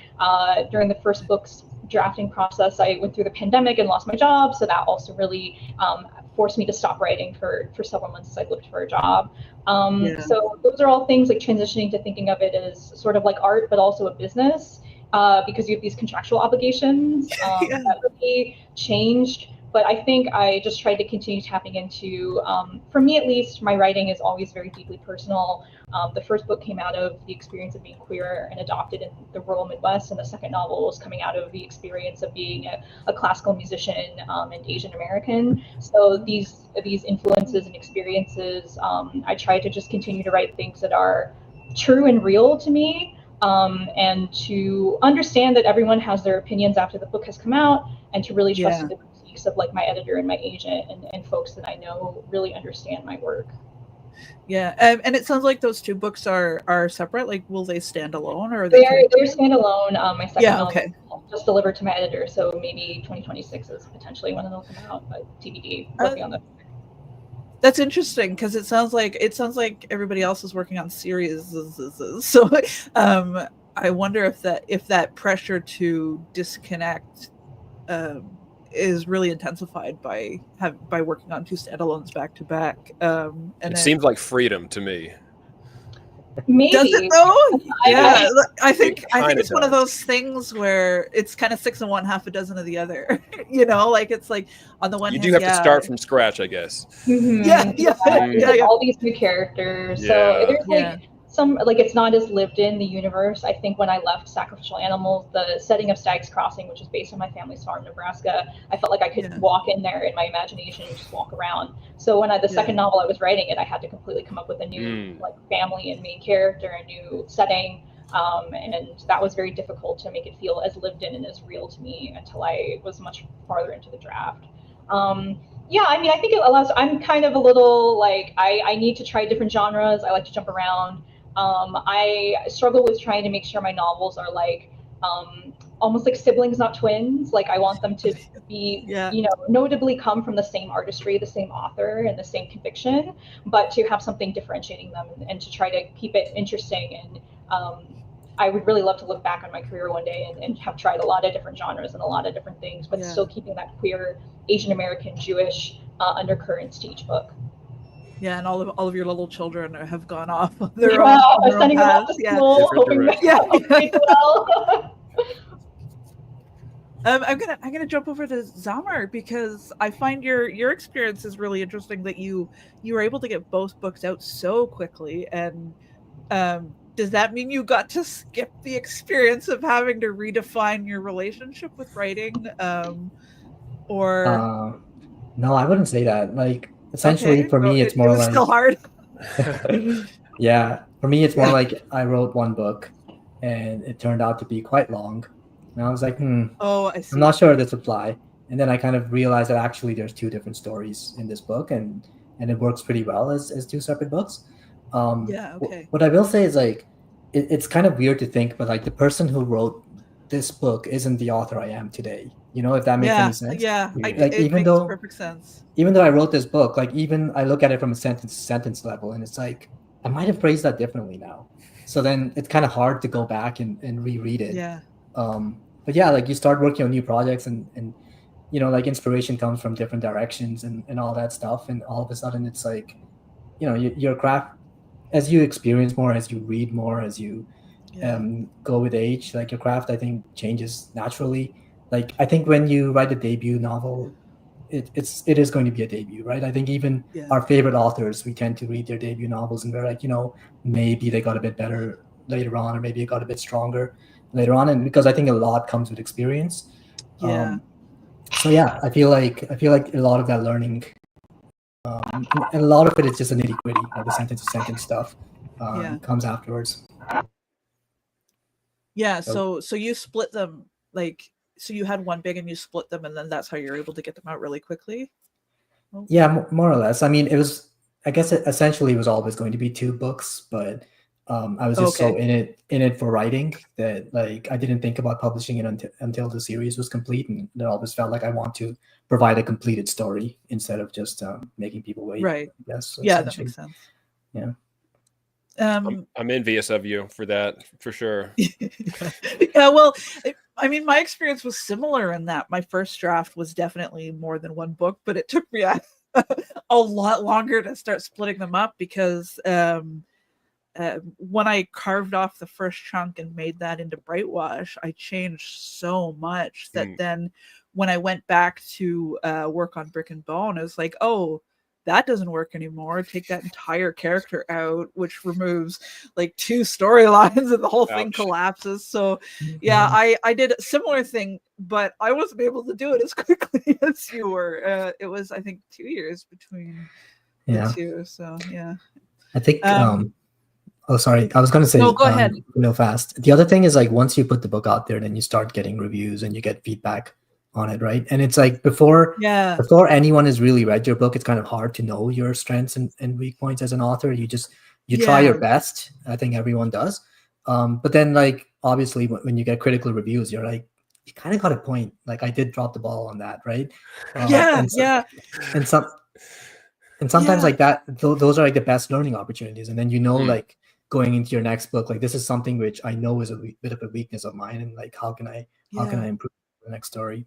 Speaker 5: during the first book's drafting process, I went through the pandemic and lost my job, so that also really forced me to stop writing for several months as I looked for a job. So those are all things like transitioning to thinking of it as sort of like art, but also a business, because you have these contractual obligations that really changed. But I think I just tried to continue tapping into, for me at least, my writing is always very deeply personal. The first book came out of the experience of being queer and adopted in the rural Midwest, and the second novel was coming out of the experience of being a classical musician and Asian American. So these influences and experiences, I try to just continue to write things that are true and real to me, and to understand that everyone has their opinions after the book has come out, and to really trust in the critiques of like my editor and my agent and folks that I know really understand my work.
Speaker 2: And it sounds like those 2 books are separate. Like, will they stand alone, or are
Speaker 5: they're standalone? My second novel just delivered to my editor, so maybe 2026 is potentially when it'll come out, but TBD. Working on that.
Speaker 2: That's interesting, because it sounds like everybody else is working on series. So I wonder if that pressure to disconnect is really intensified by working on 2 standalones back to back. It
Speaker 4: seems like freedom to me.
Speaker 5: Maybe.
Speaker 2: Does it though? Yeah, I think it's one of
Speaker 4: does.
Speaker 2: those things where it's kind of 6 of one, half a dozen of the other. Like, it's like, on the one hand,
Speaker 4: you do have to start from scratch, I guess.
Speaker 5: Mm-hmm. All these new characters. So there's like some, like, it's not as lived in the universe. I think when I left Sacrificial Animals, the setting of Stag's Crossing, which is based on my family's farm, Nebraska, I felt like I could walk in there in my imagination and just walk around. So when the second novel I was writing it, I had to completely come up with a new like family and main character, a new setting, and that was very difficult to make it feel as lived in and as real to me until I was much farther into the draft. I mean, I think it allows, I'm kind of a little like, I need to try different genres. I like to jump around. I struggle with trying to make sure my novels are like almost like siblings, not twins. Like, I want them to be, notably come from the same artistry, the same author, and the same conviction, but to have something differentiating them, and to try to keep it interesting and I would really love to look back on my career one day and have tried a lot of different genres and a lot of different things, but still keeping that queer, Asian American, Jewish undercurrents to each book.
Speaker 2: Yeah, and all of your little children have gone off on their own.
Speaker 5: Sending them off to school, hoping they well.
Speaker 2: I'm gonna jump over to Zammar because I find your experience is really interesting that you were able to get both books out so quickly, and does that mean you got to skip the experience of having to redefine your relationship with writing, or?
Speaker 6: No, I wouldn't say that. Like, essentially, for me, it's more
Speaker 2: like still hard.
Speaker 6: Yeah, for me, it's more like I wrote one book, and it turned out to be quite long. And I was like,
Speaker 2: oh, I see.
Speaker 6: I'm not sure this would fly. And then I kind of realized that actually there's two different stories in this book, and it works pretty well as two separate books.
Speaker 2: Yeah, okay.
Speaker 6: What I will say is, like, it's kind of weird to think, but like the person who wrote this book isn't the author I am today. You know, if that makes any sense.
Speaker 2: Yeah,
Speaker 6: like,
Speaker 2: it makes perfect sense.
Speaker 6: Even though I wrote this book, like, even I look at it from a sentence level, and it's like I might have phrased that differently now. So then it's kind of hard to go back and reread it.
Speaker 2: Yeah.
Speaker 6: But yeah, like, you start working on new projects, and you know, like, inspiration comes from different directions and all that stuff, and all of a sudden it's like, you know, your craft, as you experience more, as you read more, as you go with age, like, your craft, I think, changes naturally. Like, I think when you write a debut novel, it is going to be a debut, right? I think even our favorite authors, we tend to read their debut novels and we're like, you know, maybe they got a bit better later on, or maybe it got a bit stronger later on, and because I think a lot comes with experience. So yeah, I feel like a lot of that learning, and a lot of it is just a nitty-gritty, like the sentence to sentence stuff, comes afterwards.
Speaker 2: Yeah, so you split them, like, so you had one big and you split them, and then that's how you're able to get them out really quickly? Okay.
Speaker 6: Yeah, more or less. I mean, it was, I guess it essentially was always going to be 2 books, but I was just so in it for writing that, like, I didn't think about publishing it until the series was complete, and it always felt like I want to provide a completed story instead of just making people wait.
Speaker 2: Right.
Speaker 6: Yes.
Speaker 2: Yeah, that makes sense.
Speaker 6: Yeah.
Speaker 4: I'm envious of you for that, for sure.
Speaker 2: Yeah, well, I mean, my experience was similar in that my first draft was definitely more than 1 book, but it took me a lot longer to start splitting them up because when I carved off the first chunk and made that into Brightwash, I changed so much that then when I went back to work on Brick and Bone, I was like, oh, that doesn't work anymore. Take that entire character out, which removes like 2 storylines and the whole thing collapses. So yeah, I did a similar thing, but I wasn't able to do it as quickly as you were. It was, I think, 2 years between the 2. So yeah.
Speaker 6: I think oh, sorry. I was going to say,
Speaker 2: no, go ahead.
Speaker 6: Real fast. The other thing is, like, once you put the book out there, then you start getting reviews and you get feedback on it, right? And it's like before anyone has really read your book, it's kind of hard to know your strengths and weak points as an author. You try your best. I think everyone does. But then, like, obviously, when you get critical reviews, you're like, you kind of got a point. Like, I did drop the ball on that, right? And sometimes like that, those are like the best learning opportunities. And then, you know, like, going into your next book, like, this is something which I know is a bit of a weakness of mine, and like, how can I improve the next story?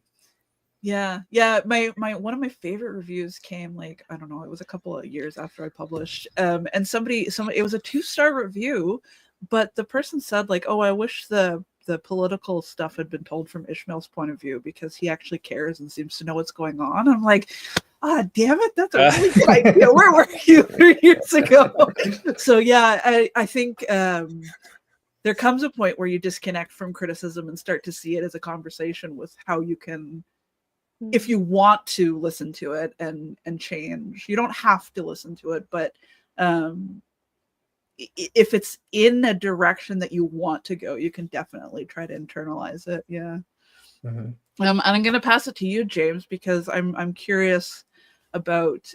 Speaker 2: Yeah. My one of my favorite reviews came, like, I don't know, it was a couple of years after I published. And somebody, it was a 2-star review, but the person said, like, oh, I wish the political stuff had been told from Ishmael's point of view because he actually cares and seems to know what's going on. I'm like, damn it, that's a really good idea. Where were you 3 years ago? So yeah, I think there comes a point where you disconnect from criticism and start to see it as a conversation with how you can, if you want to listen to it and change. You don't have to listen to it, but if it's in a direction that you want to go, you can definitely try to internalize it. Yeah. And I'm going to pass it to you, James, because I'm curious about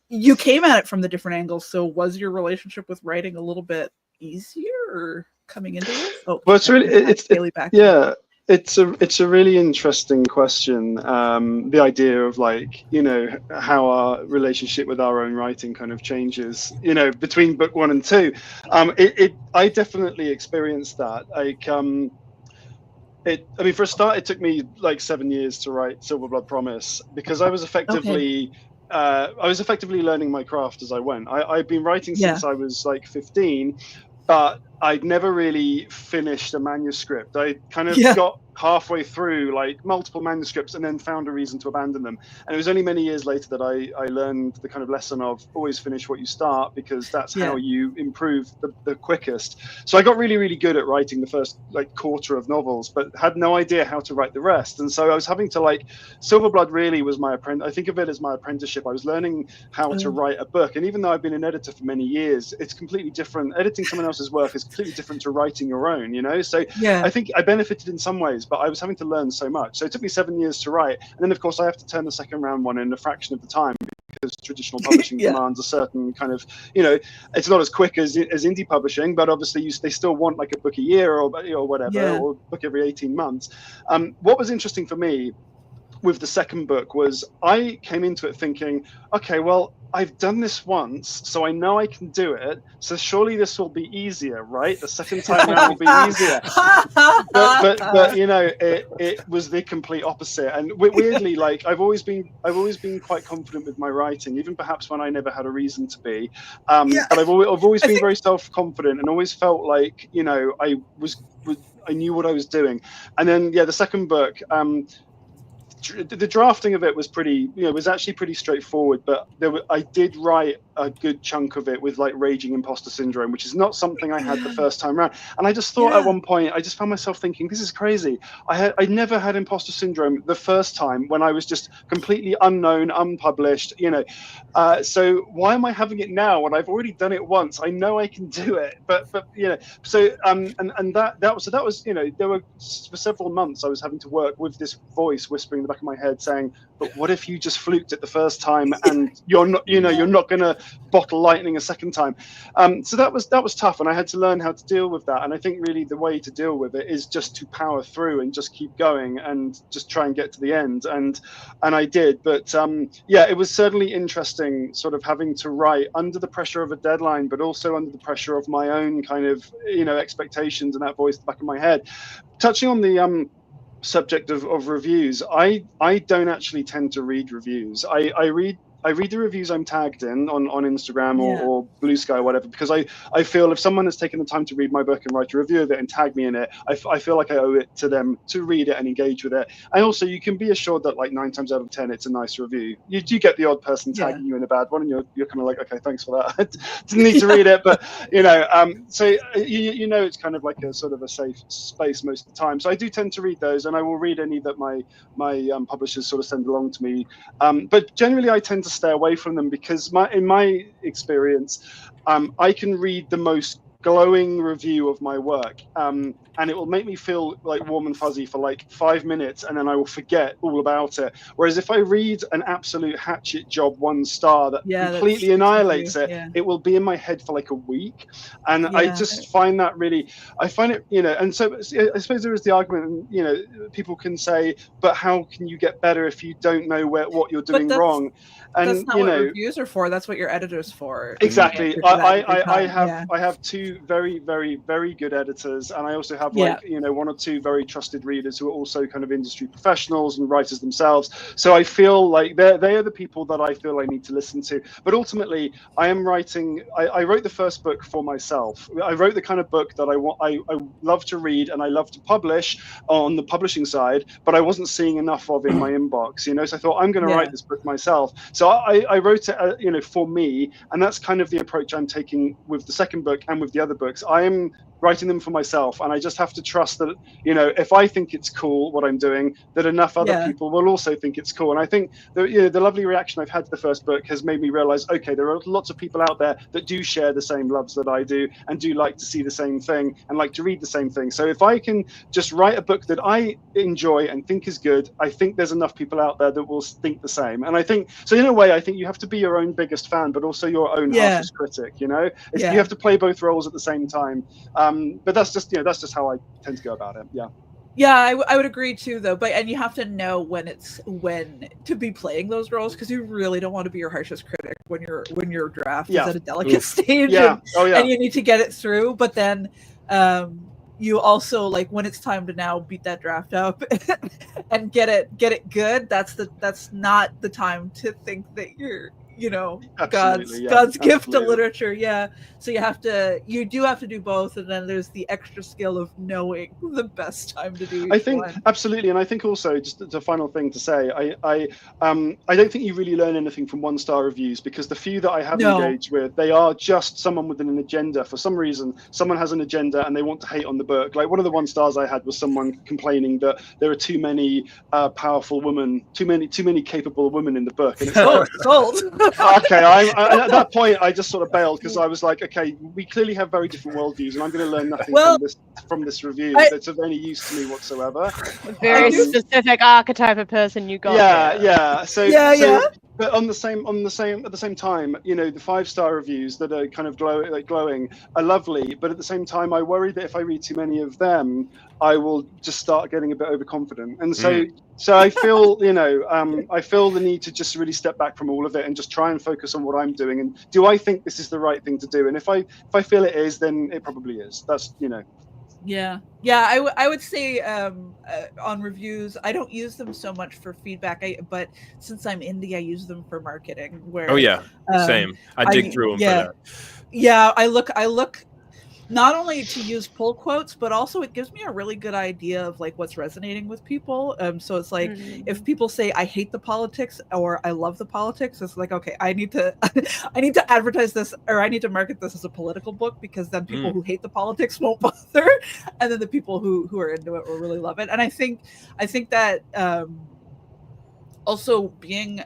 Speaker 2: you came at it from the different angles. So was your relationship with writing a little bit easier or coming into it? Oh,
Speaker 7: well, it's really, it's
Speaker 2: Kailee back.
Speaker 7: Yeah. It's a really interesting question. The idea of like, you know, how our relationship with our own writing kind of changes, you know, between book 1 and 2. I definitely experienced that. Like, I mean, for a start, it took me like 7 years to write Silver Blood Promise because I was effectively learning my craft as I went. I've been writing since I was like 15, but I'd never really finished a manuscript. I kind of got halfway through like multiple manuscripts and then found a reason to abandon them. And it was only many years later that I learned the kind of lesson of always finish what you start, because that's how you improve the quickest. So I got really, really good at writing the first like quarter of novels, but had no idea how to write the rest. And so I was having to like, Silver Blood really was my I think of it as my apprenticeship. I was learning how to write a book. And even though I've been an editor for many years, it's completely different. Editing someone else's work is completely different to writing your own, you know? So I think I benefited in some ways, but I was having to learn so much. So it took me 7 years to write. And then of course I have to turn the second round one in a fraction of the time, because traditional publishing demands a certain kind of, you know, it's not as quick as indie publishing, but obviously they still want like a book a year or whatever, or a book every 18 months. What was interesting for me with the second book was I came into it thinking, okay, well, I've done this once, so I know I can do it. So surely this will be easier, right? The second time around will be easier. But you know, it was the complete opposite. And weirdly, like I've always been quite confident with my writing, even perhaps when I never had a reason to be. But I've always been very self-confident and always felt like, you know, I knew what I was doing. And then the second book. The drafting of it was pretty, you know, was actually pretty straightforward, but I did write a good chunk of it with like raging imposter syndrome, which is not something I had the first time around. And I just thought at one point, I just found myself thinking, this is crazy. I never had imposter syndrome the first time when I was just completely unknown, unpublished, you know. So why am I having it now when I've already done it once? I know I can do it, but you know. So and that was you know, there were for several months I was having to work with this voice whispering in the back of my head saying, but what if you just fluked it the first time and you're not, you know, you're not gonna bottle lightning a second time. So that was tough, and I had to learn how to deal with that. And I think really the way to deal with it is just to power through and just keep going and just try and get to the end. And I did. But it was certainly interesting sort of having to write under the pressure of a deadline, but also under the pressure of my own kind of, you know, expectations and that voice in the back of my head. Touching on the subject of reviews, I don't actually tend to read reviews. I read the reviews I'm tagged in on Instagram or Blue Sky or whatever, because I feel if someone has taken the time to read my book and write a review of it and tag me in it, I feel like I owe it to them to read it and engage with it. And also you can be assured that like 9 times out of 10 it's a nice review. You do get the odd person tagging you in a bad one, and you're kind of like, okay, thanks for that. I didn't need to read it, but you know, so you know, it's kind of like a sort of a safe space most of the time. So I do tend to read those, and I will read any that my publishers sort of send along to me. But generally I tend to stay away from them, because in my experience, I can read the most glowing review of my work, and it will make me feel like warm and fuzzy for like 5 minutes, and then I will forget all about it. Whereas if I read an absolute hatchet job 1 star that completely annihilates it, it will be in my head for like a week. And I just find that really, I find it, you know, and so I suppose there is the argument, you know, people can say, but how can you get better if you don't know what you're doing wrong? And
Speaker 2: that's not
Speaker 7: you
Speaker 2: what
Speaker 7: know,
Speaker 2: reviews are for. That's what your editor's for.
Speaker 7: Exactly. I have 2 very, very, very good editors, and I also have like, you know, 1 or 2 very trusted readers who are also kind of industry professionals and writers themselves. So I feel like they are the people that I feel I need to listen to. But ultimately, I am writing. I wrote the first book for myself. I wrote the kind of book that I love to read and I love to publish on the publishing side, but I wasn't seeing enough of in my inbox. You know, so I thought I'm going to write this book myself. So I wrote it, you know, for me, and that's kind of the approach I'm taking with the second book and with the other books. I am writing them for myself, and I just have to trust that, you know, if I think it's cool what I'm doing, that enough other people will also think it's cool. And I think the lovely reaction I've had to the first book has made me realize, okay, there are lots of people out there that do share the same loves that I do and do like to see the same thing and like to read the same thing. So if I can just write a book that I enjoy and think is good, I think there's enough people out there that will think the same. And I think, so in a way, I think you have to be your own biggest fan, but also your own harshest critic, you know? You have to play both roles at the same time. But that's just, you know, that's just how I tend to go about it.
Speaker 2: Yeah, I would agree too, though. And you have to know when to be playing those roles, because you really don't want to be your harshest critic when your draft is at a delicate stage.
Speaker 7: Yeah.
Speaker 2: And you need to get it through. But then you also, like, when it's time to now beat that draft up and get it good. That's not the time to think that you're, God's gift to literature. Yeah. So you do have to do both, and then there's the extra skill of knowing the best time to do each one.
Speaker 7: Absolutely, and I think also, just the final thing to say, I don't think you really learn anything from 1-star reviews, because the few that I have engaged with, they are just someone with an agenda. For some reason, someone has an agenda and they want to hate on the book. Like, one of the 1-stars I had was someone complaining that there are too many powerful women, too many capable women in the book, and it's
Speaker 2: sold.
Speaker 7: Okay, at that point, I just sort of bailed, because I was like, okay, we clearly have very different worldviews, and I'm going to learn nothing from this review that's of any use to me whatsoever.
Speaker 3: Very specific archetype of person you got.
Speaker 7: But at the same time, the 5-star reviews that are kind of glowing are lovely, but at the same time, I worry that if I read too many of them, I will just start getting a bit overconfident, and so I feel, I feel the need to just really step back from all of it and just try and focus on what I'm doing. And do I think this is the right thing to do? And if I feel it is, then it probably is. That's,
Speaker 2: Yeah. I would say on reviews, I don't use them so much for feedback. But since I'm indie, I use them for marketing. Where
Speaker 4: same. I dig through them for that.
Speaker 2: Yeah, I look not only to use pull quotes, but also it gives me a really good idea of like what's resonating with people. So it's like if people say I hate the politics or I love the politics, it's like, okay, I need to advertise this, or I need to market this as a political book, because then people who hate the politics won't bother, and then the people who are into it will really love it. And I think that also being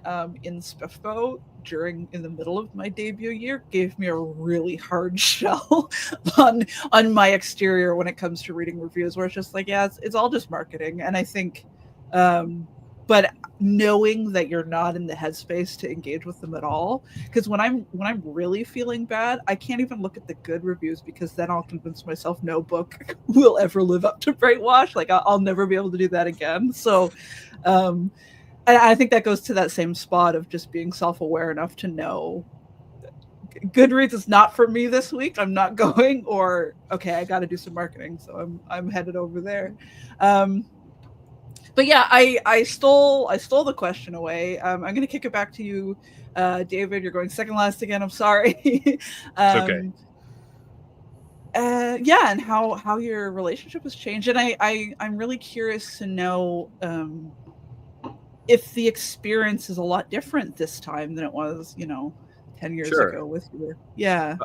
Speaker 2: in SPIFBO in the middle of my debut year gave me a really hard shell on my exterior when it comes to reading reviews, where it's just like, it's all just marketing. And I think but knowing that you're not in the headspace to engage with them at all, because when I'm really feeling bad, I can't even look at the good reviews, because then I'll convince myself no book will ever live up to Brainwash. Like, I'll never be able to do that again. So I think that goes to that same spot of just being self-aware enough to know Goodreads is not for me this week. I'm not going, or okay, I got to do some marketing, so I'm headed over there. But yeah, I stole the question away. I'm going to kick it back to you, David. You're going second last again. I'm sorry.
Speaker 4: It's okay.
Speaker 2: And how your relationship has changed, and I'm really curious to know if the experience is a lot different this time than it was, 10 years ago with you. Yeah.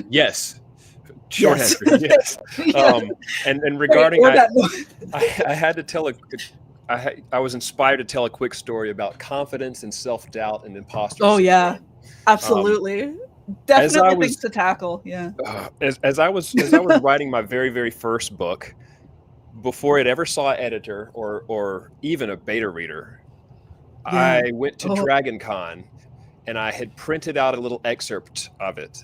Speaker 4: Yes. Short answer, yes. And regarding, I had to tell I was inspired to tell a quick story about confidence and self-doubt and imposter syndrome.
Speaker 2: Oh yeah, absolutely. Definitely things to tackle. Yeah.
Speaker 4: As I was writing my very, very first book, before it ever saw an editor or even a beta reader, I went to DragonCon, and I had printed out a little excerpt of it,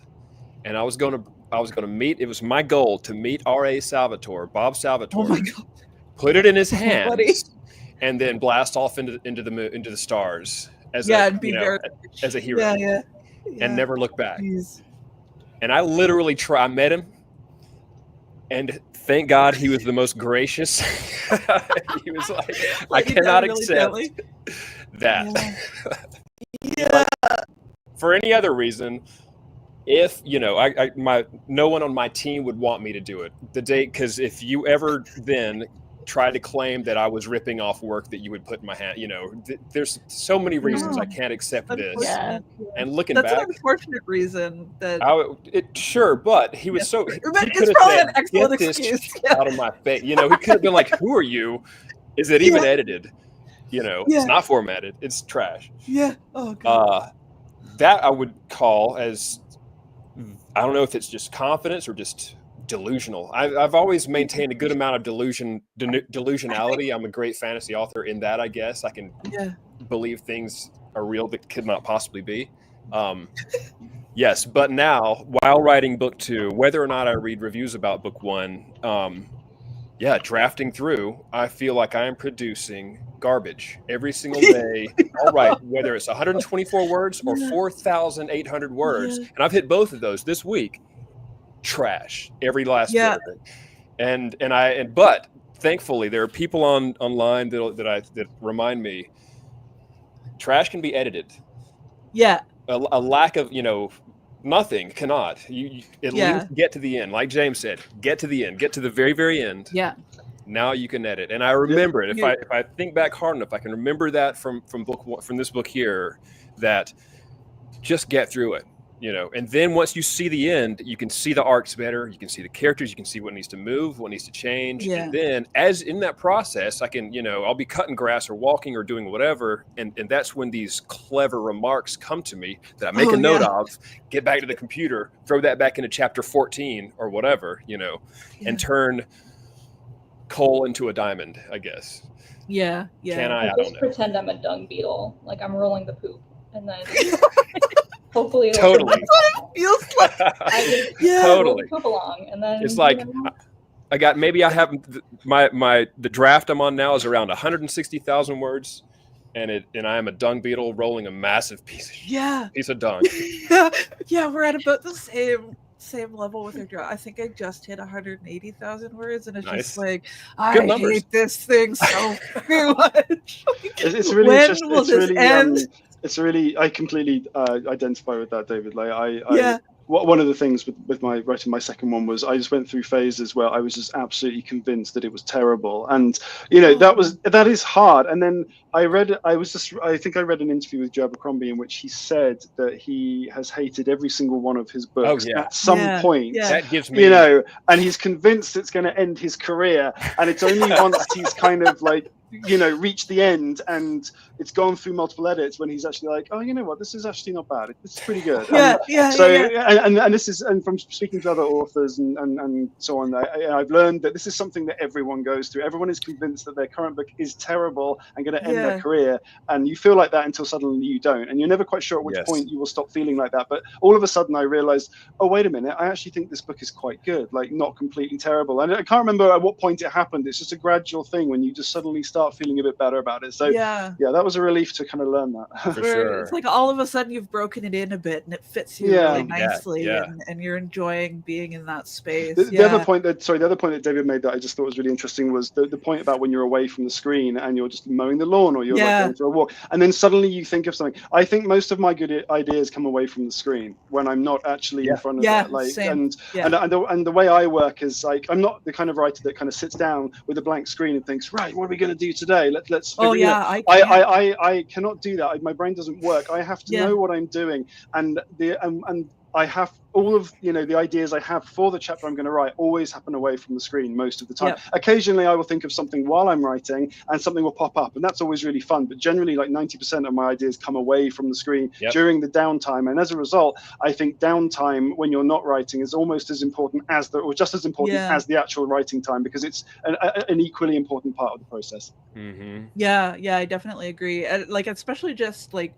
Speaker 4: and I was going to meet. It was my goal to meet R.A. Salvatore, Bob Salvatore, put it in his hands, and then blast off into the stars as as a hero, and never look back. Jeez. And I literally I met him, and thank God he was the most gracious. He was like, I cannot accept that.
Speaker 2: Yeah.
Speaker 4: For any other reason, if no one on my team would want me to do it because if you ever then try to claim that I was ripping off work that you would put in my hand, there's so many reasons I can't accept this.
Speaker 2: Yeah.
Speaker 4: And looking
Speaker 2: back,
Speaker 4: that's
Speaker 2: an unfortunate reason that
Speaker 4: but he was so.
Speaker 2: It's probably an excellent excuse.
Speaker 4: Out of my face, he could have been like, "Who are you? Is it even edited? It's not formatted. It's trash."
Speaker 2: Yeah. Oh God.
Speaker 4: That I would call as, I don't know if it's just confidence or just delusional. I've always maintained a good amount of delusionality. I'm a great fantasy author in that, I guess. I can believe things are real that could not possibly be. Yes, but now, while writing book 2, whether or not I read reviews about book 1, drafting through, I feel like I am producing garbage every single day. I'll write whether it's 124 words or 4,800 words, and I've hit both of those this week. Trash, every last bit of it. But thankfully, there are people online that remind me, trash can be edited.
Speaker 2: Yeah.
Speaker 4: A lack of, nothing cannot. You at least get to the end. Like James said, get to the end, get to the very, very end.
Speaker 2: Yeah.
Speaker 4: Now you can edit. And I remember it. If I think back hard enough, I can remember that from this book here, that just get through it. And then once you see the end, you can see the arcs better. You can see the characters. You can see what needs to move, what needs to change.
Speaker 2: Yeah.
Speaker 4: And then as in that process, I can, I'll be cutting grass or walking or doing whatever. And that's when these clever remarks come to me that I make a note of, get back to the computer, throw that back into chapter 14 or whatever, and turn coal into a diamond, I guess.
Speaker 2: Yeah.
Speaker 4: Can I? I
Speaker 5: just
Speaker 4: don't know.
Speaker 5: Pretend I'm a dung beetle, like I'm rolling the poop, and then hopefully
Speaker 4: totally.
Speaker 2: That's what it feels like.
Speaker 4: Totally.
Speaker 5: Poop along, and then
Speaker 4: it's like I have the draft I'm on now is around 160,000 words, and I am a dung beetle rolling a massive piece of dung.
Speaker 2: Yeah, we're at about the same level with our draft. I think I just hit 180,000 words, and it's just like, I hate this thing so very much.
Speaker 7: It's really
Speaker 2: when
Speaker 7: interesting.
Speaker 2: will this end?
Speaker 7: It's really, I completely identify with that, David. Like one of the things with my writing my second one was I just went through phases where I was just absolutely convinced that it was terrible, and that is hard. And then I think I read an interview with Joe Abercrombie in which he said that he has hated every single one of his books at some point.
Speaker 4: That gives me,
Speaker 7: and he's convinced it's going to end his career, and it's only once he's kind of like reached the end and it's gone through multiple edits when he's actually like, oh, you know what, this is actually not bad. It's pretty good. And this is, and from speaking to other authors and so on, I've learned that this is something that everyone goes through. Everyone is convinced that their current book is terrible and going to end their career, and you feel like that until suddenly you don't, and you're never quite sure at which point you will stop feeling like that. But all of a sudden I realized, oh, wait a minute, I actually think this book is quite good, like not completely terrible. And I can't remember at what point it happened. It's just a gradual thing when you just suddenly start feeling a bit better about it. So that was a relief to kind of learn that.
Speaker 4: For sure.
Speaker 2: It's like all of a sudden you've broken it in a bit and it fits you really nicely, and you're enjoying being in that space.
Speaker 7: The other point that David made that I just thought was really interesting was the point about when you're away from the screen and you're just mowing the lawn or you're like going for a walk, and then suddenly you think of something. I think most of my good ideas come away from the screen when I'm not actually in front of it. Like, and the way I work is like, I'm not the kind of writer that kind of sits down with a blank screen and thinks, right, what are we going to do today? Let's figure it out. I cannot do that. My brain doesn't work. I have to know what I'm doing, and I have all of the ideas I have for the chapter I'm going to write always happen away from the screen most of the time. Occasionally I will think of something while I'm writing and something will pop up, and that's always really fun, but generally like 90% of my ideas come away from the screen during the downtime. And as a result, I think downtime when you're not writing is almost as important as or just as important as the actual writing time, because it's an equally important part of the process.
Speaker 2: I definitely agree. Like especially just like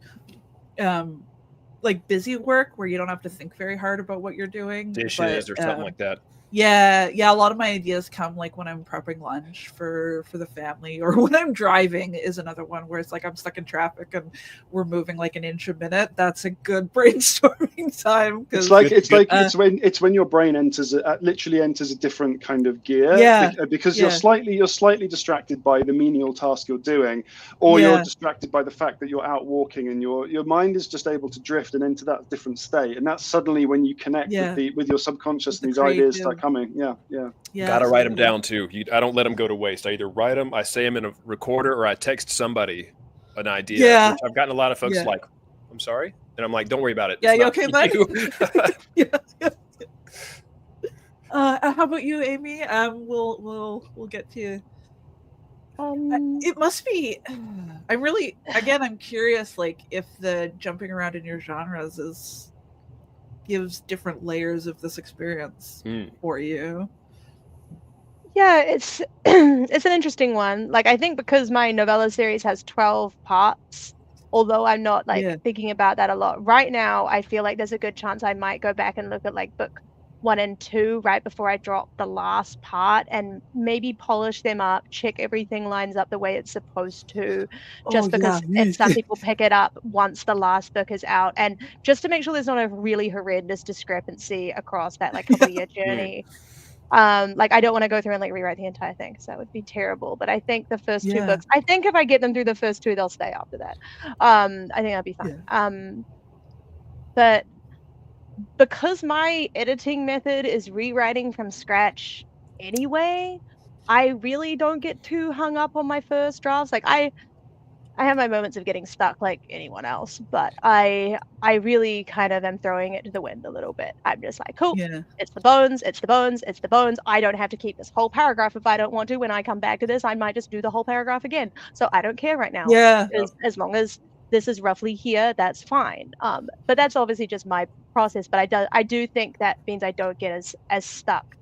Speaker 2: busy work where you don't have to think very hard about what you're doing.
Speaker 4: Dishes or something like that.
Speaker 2: Yeah. A lot of my ideas come like when I'm prepping lunch for the family, or when I'm driving is another one where it's like I'm stuck in traffic and we're moving like an inch a minute. That's a good brainstorming time. It's when your brain literally enters a different kind of gear. Because you're slightly distracted by the menial task you're doing, or you're distracted by the fact that you're out walking, and your mind is just able to drift and enter that different state. And that's suddenly when you connect with your subconscious and these ideas start coming.
Speaker 4: Gotta write them down too. I don't let them go to waste. I either write them, I say them in a recorder, or I text somebody an idea. Which I've gotten a lot of folks like, I'm sorry, and I'm like, don't worry about it.
Speaker 2: You okay, buddy? How about you, Aimee? We'll get to you. It must be. I'm curious, like if the jumping around in your genres gives different layers of this experience for you.
Speaker 3: Yeah, it's it's an interesting one. Like I think because my novella series has 12 parts, although I'm not like
Speaker 2: Yeah.
Speaker 3: thinking about that a lot right now. I feel like there's a good chance I might go back and look at like book 1 and 2 right before I drop the last part and maybe polish them up, check everything lines up the way it's supposed to, just because some people pick it up once the last book is out, and just to make sure there's not a really horrendous discrepancy across that like couple year journey. Like I don't want to go through and like rewrite the entire thing because that would be terrible. But I think the first 2 books, I think if I get them through the first 2, they'll stay after that. I think that'd be fine. But because my editing method is rewriting from scratch anyway, I really don't get too hung up on my first drafts. Like I have my moments of getting stuck like anyone else, but I really kind of am throwing it to the wind a little bit. I'm just like, cool, it's the bones, it's the bones, it's the bones. I don't have to keep this whole paragraph if I don't want to. When I come back to this, I might just do the whole paragraph again. So I don't care right now. As long as this is roughly here, that's fine. But that's obviously just my process. But I do think that means I don't get as stuck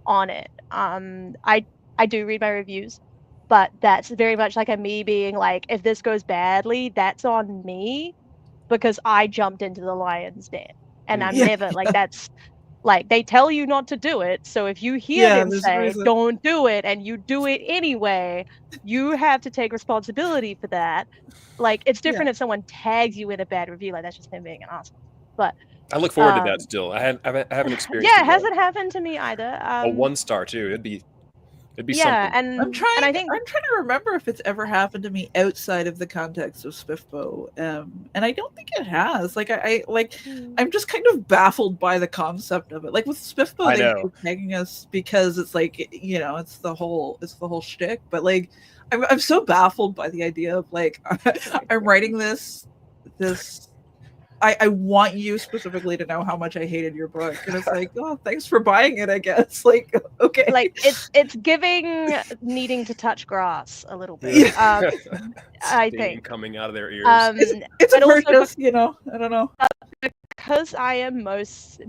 Speaker 3: on it. I do read my reviews, but that's very much like a me being like, if this goes badly, that's on me because I jumped into the lion's den, and I'm never like that's. Like they tell you not to do it, so if you hear them say don't do it and you do it anyway, you have to take responsibility for that. Like it's different if someone tags you in a bad review, like that's just them being an asshole. But
Speaker 4: I look forward to that still. I haven't experienced.
Speaker 3: Yeah, it hasn't happened to me either.
Speaker 4: A 1-star too. It'd be something.
Speaker 2: And I'm trying to remember if it's ever happened to me outside of the context of Spiffbo, and I don't think it has. Like I'm just kind of baffled by the concept of it. Like with Spiffbo, they keep tagging us because it's like it's the whole shtick. But like I'm so baffled by the idea of like I'm writing this. I want you specifically to know how much I hated your book, and it's like, oh, thanks for buying it, I guess. Like, okay,
Speaker 3: like it's giving needing to touch grass a little bit. I think
Speaker 4: coming out of their ears.
Speaker 2: It's a purchase, I don't know.
Speaker 3: Because I am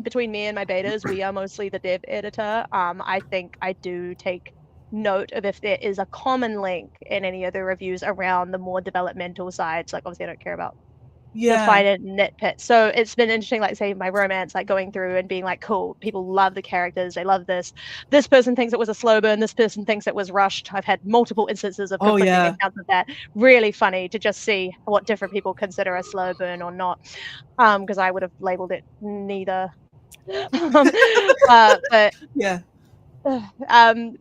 Speaker 3: between me and my betas, we are mostly the dev editor. I think I do take note of if there is a common link in any of the reviews around the more developmental sides. Like obviously I don't care about the fine nitpick. So it's been interesting, like say my romance, like going through and being like, cool, people love the characters, they love this person thinks it was a slow burn, this person thinks it was rushed. I've had multiple instances of conflicting accounts of that. Really funny to just see what different people consider a slow burn or not, because I would have labeled it neither. But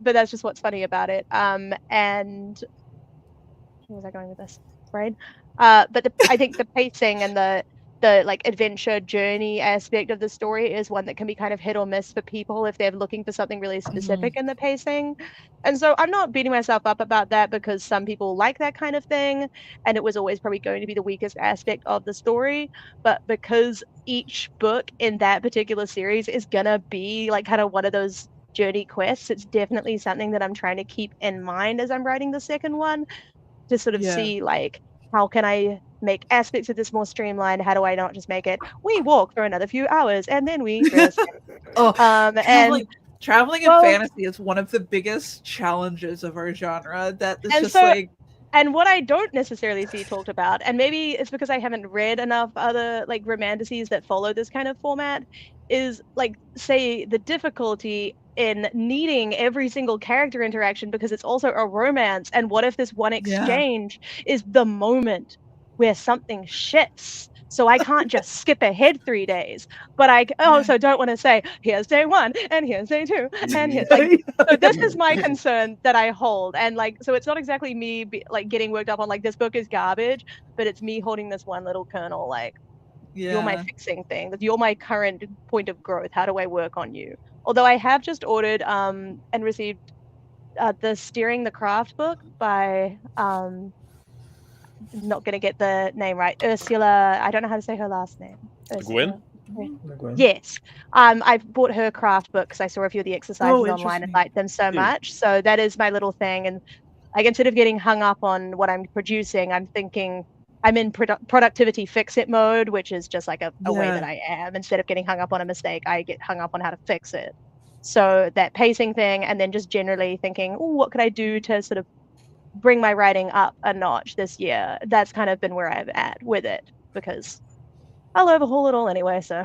Speaker 3: that's just what's funny about it. And where was I going with this, brain? But I think the pacing and the like adventure journey aspect of the story is one that can be kind of hit or miss for people if they're looking for something really specific in the pacing. And so I'm not beating myself up about that because some people like that kind of thing, and it was always probably going to be the weakest aspect of the story. But because each book in that particular series is gonna be like kind of one of those journey quests, it's definitely something that I'm trying to keep in mind as I'm writing the second one, to sort of see like, how can I make aspects of this more streamlined? How do I not just make it, we walk for another few hours and then we rest?
Speaker 2: Traveling in fantasy is one of the biggest challenges of our genre. That is just like...
Speaker 3: And what I don't necessarily see talked about, and maybe it's because I haven't read enough other like romanticises that follow this kind of format, is like, say, the difficulty in needing every single character interaction because it's also a romance. And what if this one exchange is the moment where something shifts? So I can't just skip ahead 3 days, but I also don't want to say, here's day 1 and here's day 2 and here's like, so this is my concern that I hold. And like, so it's not exactly me like getting worked up on like, this book is garbage, but it's me holding this one little kernel, like, you're my fixing thing, you're my current point of growth. How do I work on you? Although I have just ordered and received the Steering the Craft book by, I'm not going to get the name right, Ursula, I don't know how to say her last name.
Speaker 4: Gwen?
Speaker 3: Yes. I bought her craft book because I saw a few of the exercises online and liked them so much. So that is my little thing. And like, instead of getting hung up on what I'm producing, I'm thinking I'm in productivity fix-it mode, which is just like a way that I am. Instead of getting hung up on a mistake, I get hung up on how to fix it. So that pacing thing, and then just generally thinking, oh, what could I do to sort of bring my writing up a notch this year. That's kind of been where I'm at with it, because I'll overhaul it all anyway, so.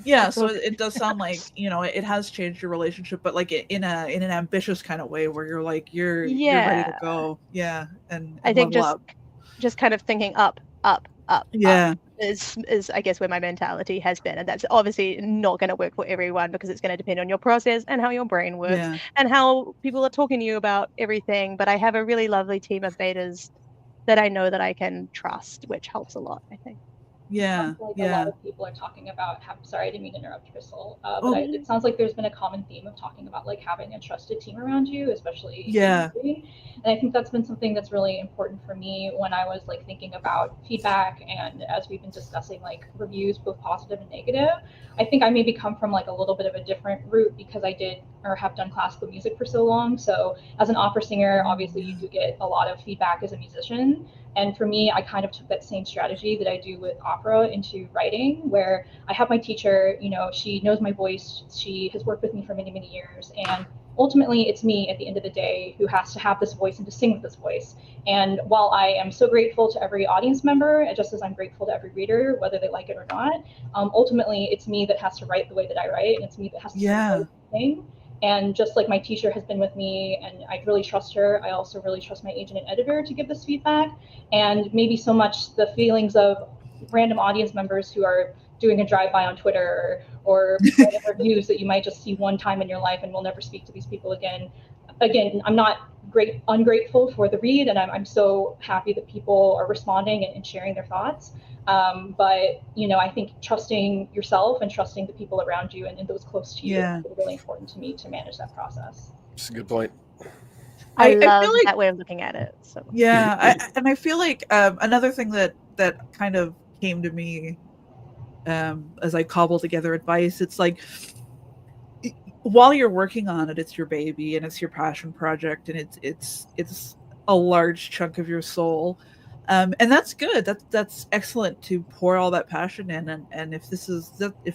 Speaker 2: Yeah, so it does sound like, it has changed your relationship, but like in an ambitious kind of way where you're like you're ready to go. Yeah, and
Speaker 3: I think
Speaker 2: level up.
Speaker 3: just kind of thinking up.
Speaker 2: Yeah.
Speaker 3: Is I guess where my mentality has been, and that's obviously not going to work for everyone, because it's going to depend on your process and how your brain works and how people are talking to you about everything. But I have a really lovely team of betas that I know that I can trust, which helps a lot, I think.
Speaker 2: Yeah,
Speaker 5: like a lot of people are talking about. Sorry, I didn't mean to interrupt, Crystal. But it sounds like there's been a common theme of talking about like having a trusted team around you, especially.
Speaker 2: Yeah.
Speaker 5: And I think that's been something that's really important for me when I was like thinking about feedback, and as we've been discussing like reviews, both positive and negative. I think I maybe come from like a little bit of a different route because I did or have done classical music for so long. So as an opera singer, obviously you do get a lot of feedback as a musician. And for me, I kind of took that same strategy that I do with opera into writing, where I have my teacher, she knows my voice. She has worked with me for many, many years. And ultimately, it's me at the end of the day who has to have this voice and to sing with this voice. And while I am so grateful to every audience member, just as I'm grateful to every reader, whether they like it or not, ultimately, it's me that has to write the way that I write. And it's me that has to sing. And just like my teacher has been with me and I really trust her, I also really trust my agent and editor to give this feedback. And maybe so much the feelings of random audience members who are doing a drive-by on Twitter or whatever news that you might just see one time in your life and will never speak to these people again. Again, I'm not ungrateful for the read, and I'm so happy that people are responding and sharing their thoughts. But I think trusting yourself and trusting the people around you and those close to you is really important to me to manage that process.
Speaker 4: That's a good point.
Speaker 3: I love feel like, that way of looking at it. So
Speaker 2: I feel like another thing that kind of came to me as I cobble together advice, it's like while you're working on it, it's your baby and it's your passion project and it's a large chunk of your soul. And that's good. That's excellent to pour all that passion in. And if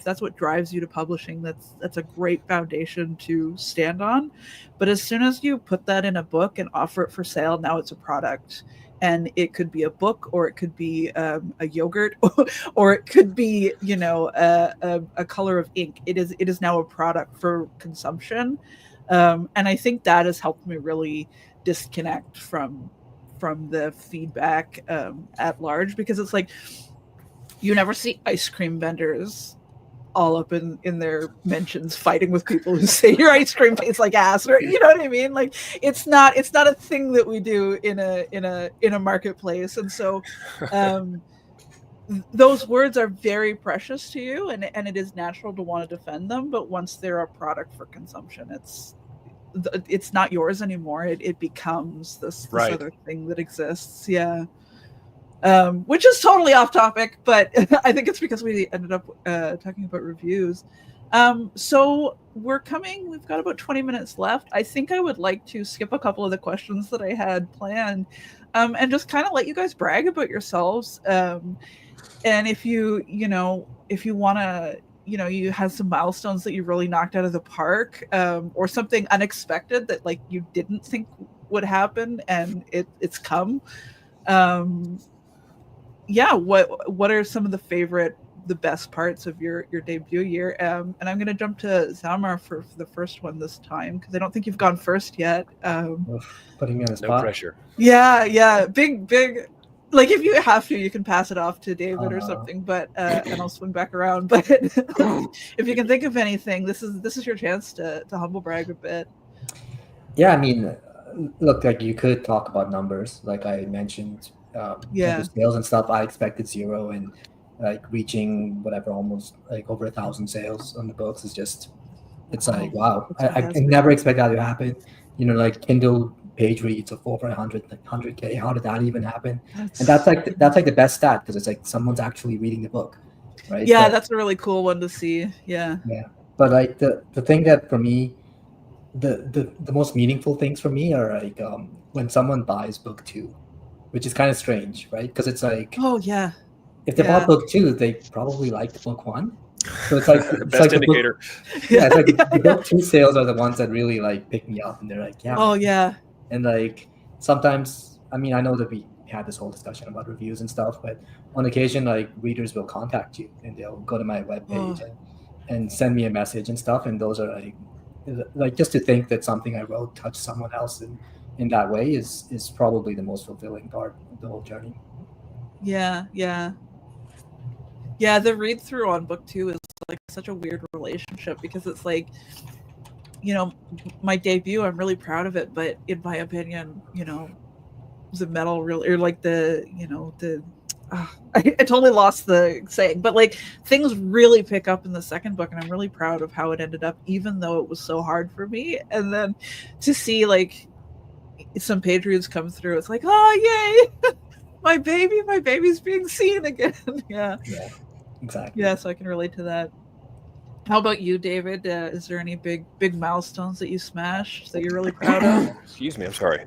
Speaker 2: that's what drives you to publishing, that's a great foundation to stand on. But as soon as you put that in a book and offer it for sale, now it's a product. And it could be a book, or it could be a yogurt, or it could be, a color of ink. It is now a product for consumption. And I think that has helped me really disconnect from the feedback at large, because it's like you never see ice cream vendors all up in their mentions fighting with people who say your ice cream tastes like ass, or you know what I mean? Like it's not a thing that we do in a marketplace. And so those words are very precious to you, and it is natural to want to defend them, but once they're a product for consumption, it's not yours anymore. It becomes this other thing that exists. Which is totally off topic, but I think it's because we ended up talking about reviews. So we've got about 20 minutes left. I think I would like to skip a couple of the questions that I had planned, and just kind of let you guys brag about yourselves. And if you want to, you have some milestones that you really knocked out of the park, or something unexpected that like you didn't think would happen and it's come. What are some of the best parts of your debut year? And I'm going to jump to Zammar for the first one this time, because I don't think you've gone first yet.
Speaker 6: Putting me on the spot.
Speaker 4: No pressure.
Speaker 2: Yeah. Big. Like if you have to, you can pass it off to David or something, but and I'll swing back around. But if you can think of anything, this is your chance to humble brag a bit.
Speaker 6: Yeah, I mean, look, like you could talk about numbers, like I mentioned. The sales and stuff, I expected 0, and like reaching whatever, almost like over 1,000 sales on the books is just, it's like wow. I never expect that to happen. Like Kindle page reads of over 100K. How did that even happen? And that's like the best stat, because it's like someone's actually reading the book, right?
Speaker 2: Yeah, that's a really cool one to see. Yeah.
Speaker 6: But like the thing that for me, the most meaningful things for me are like when someone buys book 2, which is kind of strange, right? Because it's like,
Speaker 2: oh yeah,
Speaker 6: if they bought book 2, they probably liked book 1. So it's like
Speaker 4: best like indicator.
Speaker 6: It's like the book 2 sales are the ones that really like pick me up, and they're like, yeah.
Speaker 2: Oh yeah.
Speaker 6: And like sometimes, I mean, I know that we had this whole discussion about reviews and stuff, but on occasion, like readers will contact you and they'll go to my webpage and send me a message and stuff. And those are like just to think that something I wrote touched someone else in that way is probably the most fulfilling part of the whole journey.
Speaker 2: Yeah. The read through on book 2 is like such a weird relationship because it's like, you know, my debut, I'm really proud of it, but in my opinion, you know, the metal really, or like the, you know, the I totally lost the saying, but like things really pick up in the second book, and I'm really proud of how it ended up, even though it was so hard for me. And then to see like some page views come through, it's like, oh yay, my baby's being seen again. Yeah,
Speaker 6: exactly.
Speaker 2: Yeah, so I can relate to that. How about you, David? Is there any big milestones that you smashed that you're really proud of?
Speaker 4: Excuse me, I'm sorry.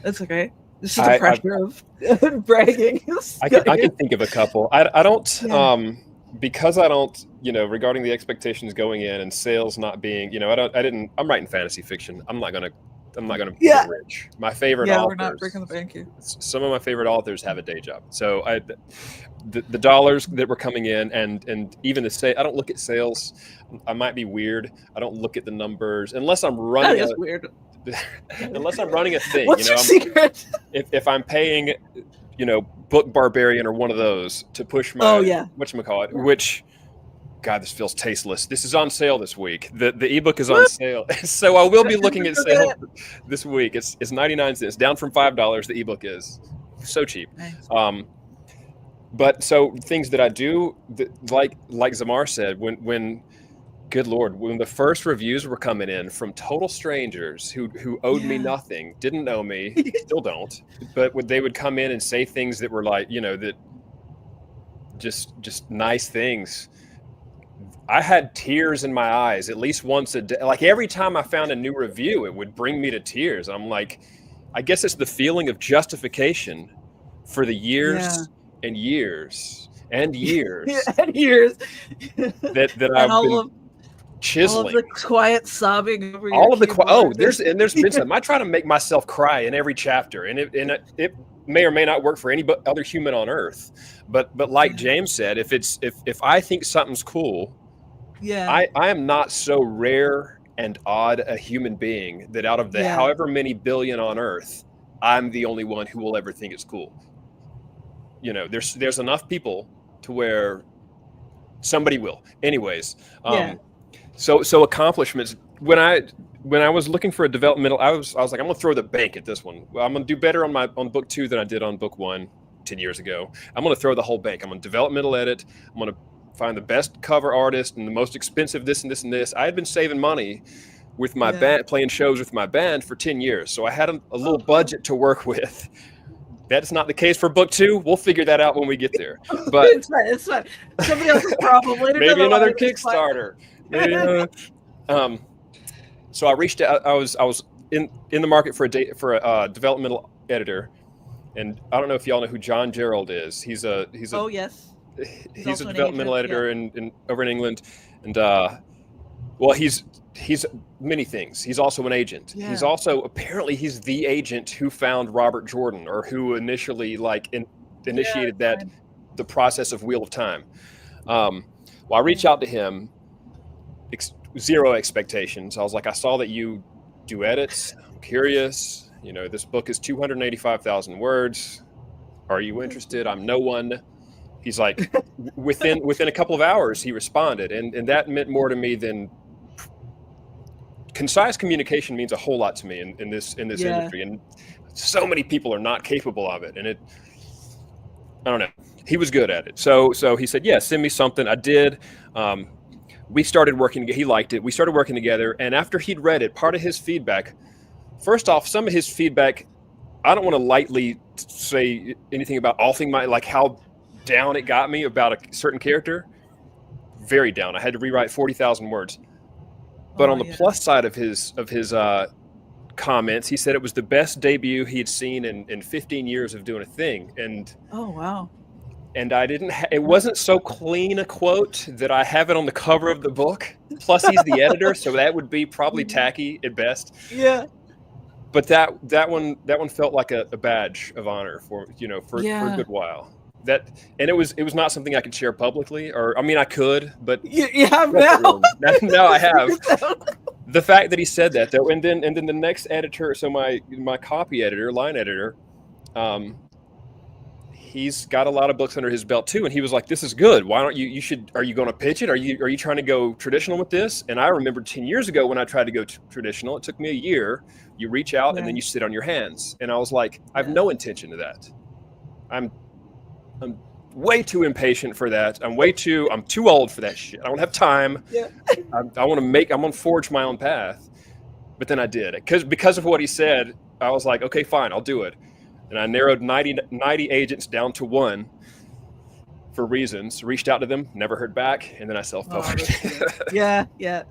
Speaker 2: That's okay. This is the pressure of bragging.
Speaker 4: I can think of a couple. I don't because I don't, you know, regarding the expectations going in and sales not being, you know, I'm writing fantasy fiction. I'm not gonna be rich. My favorite authors. We're not breaking the bank here. Some of my favorite authors have a day job. So the dollars that were coming in and even I don't look at sales. I might be weird. I don't look at the numbers unless I'm running.
Speaker 2: That is weird.
Speaker 4: Unless I'm running a thing.
Speaker 2: What's your secret?
Speaker 4: If I'm paying, you know, Book Barbarian or one of those to push my whatchamacallit, which, God, this feels tasteless. This is on sale this week. The ebook is on sale. So I will be looking at sale this week. It's 99 cents, down from $5. The ebook is so cheap. Nice. But so things that I do, like Zammar said, when good Lord, when the first reviews were coming in from total strangers who owed me nothing, didn't know me, still don't, but they would come in and say things that were like, you know, that just nice things. I had tears in my eyes at least once a day. Like every time I found a new review, it would bring me to tears. I'm like, I guess it's the feeling of justification for the years and years and years
Speaker 2: and years
Speaker 4: that I've been chiseling.
Speaker 2: All of the quiet sobbing over
Speaker 4: all of the there's been some. I try to make myself cry in every chapter, and it may or may not work for any other human on earth, but like James said, if I think something's cool, I am not so rare and odd a human being that out of the however many billion on earth, I'm the only one who will ever think it's cool. You know, there's enough people to where somebody will. Anyways, so accomplishments. When I was looking for a developmental, I was like, I'm gonna throw the bank at this one. I'm gonna do better on book 2 than I did on book 1 10 years ago. I'm gonna throw the whole bank. I'm gonna developmental edit. I'm gonna find the best cover artist and the most expensive this and this and this. I had been saving money with my band, playing shows with my band for 10 years. So I had a little budget to work with. That's not the case for book 2. We'll figure that out when we get there. But
Speaker 2: it's fine. Somebody else's problem.
Speaker 4: Maybe another Kickstarter. So I reached out. I was in the market for a developmental editor, and I don't know if y'all know who John Gerald is. He's a he's a developmental editor in over in England, and well, he's many things. He's also an agent. Yeah. He's also apparently he's the agent who found Robert Jordan, or who initially initiated the process of Wheel of Time. Well, I reached out to him. Zero expectations. I was like, I saw that you do edits. I'm curious. You know, this book is 285,000 words. Are you interested? I'm no one. He's like, within a couple of hours, he responded, and that meant more to me than concise communication means a whole lot to me in this industry, and so many people are not capable of it. And I don't know. He was good at it. So he said, yeah, send me something. I did. We started working. He liked it. We started working together. And after he'd read it, part of his feedback, first off, some of his feedback, I don't want to lightly say anything about like how down it got me about a certain character. Very down. I had to rewrite 40,000 words. But on the plus side of his comments, he said it was the best debut he had seen in 15 years of doing a thing. And and I didn't. It wasn't so clean a quote that I have it on the cover of the book. Plus, he's the editor, so that would be probably tacky at best.
Speaker 2: Yeah.
Speaker 4: but that one felt like a badge of honor for for a good while. And it was not something I could share publicly, or I mean I could, but
Speaker 2: you have now.
Speaker 4: Now I have. The fact that he said that though, and then the next editor, so my copy editor, line editor, he's got a lot of books under his belt too, and he was like, "This is good. Why don't you should? Are you going to pitch it? Are you trying to go traditional with this?" And I remember 10 years ago when I tried to go traditional, it took me a year. You reach out and then you sit on your hands, and I was like, I have no intention of that. I'm way too impatient for that. I'm too old for that shit. I don't have time.
Speaker 2: Yeah.
Speaker 4: I want to forge my own path. But then I did it because of what he said. I was like, okay, fine, I'll do it. And I narrowed 90 agents down to one for reasons. Reached out to them, never heard back, and then I self-published.
Speaker 2: Yeah. Yeah,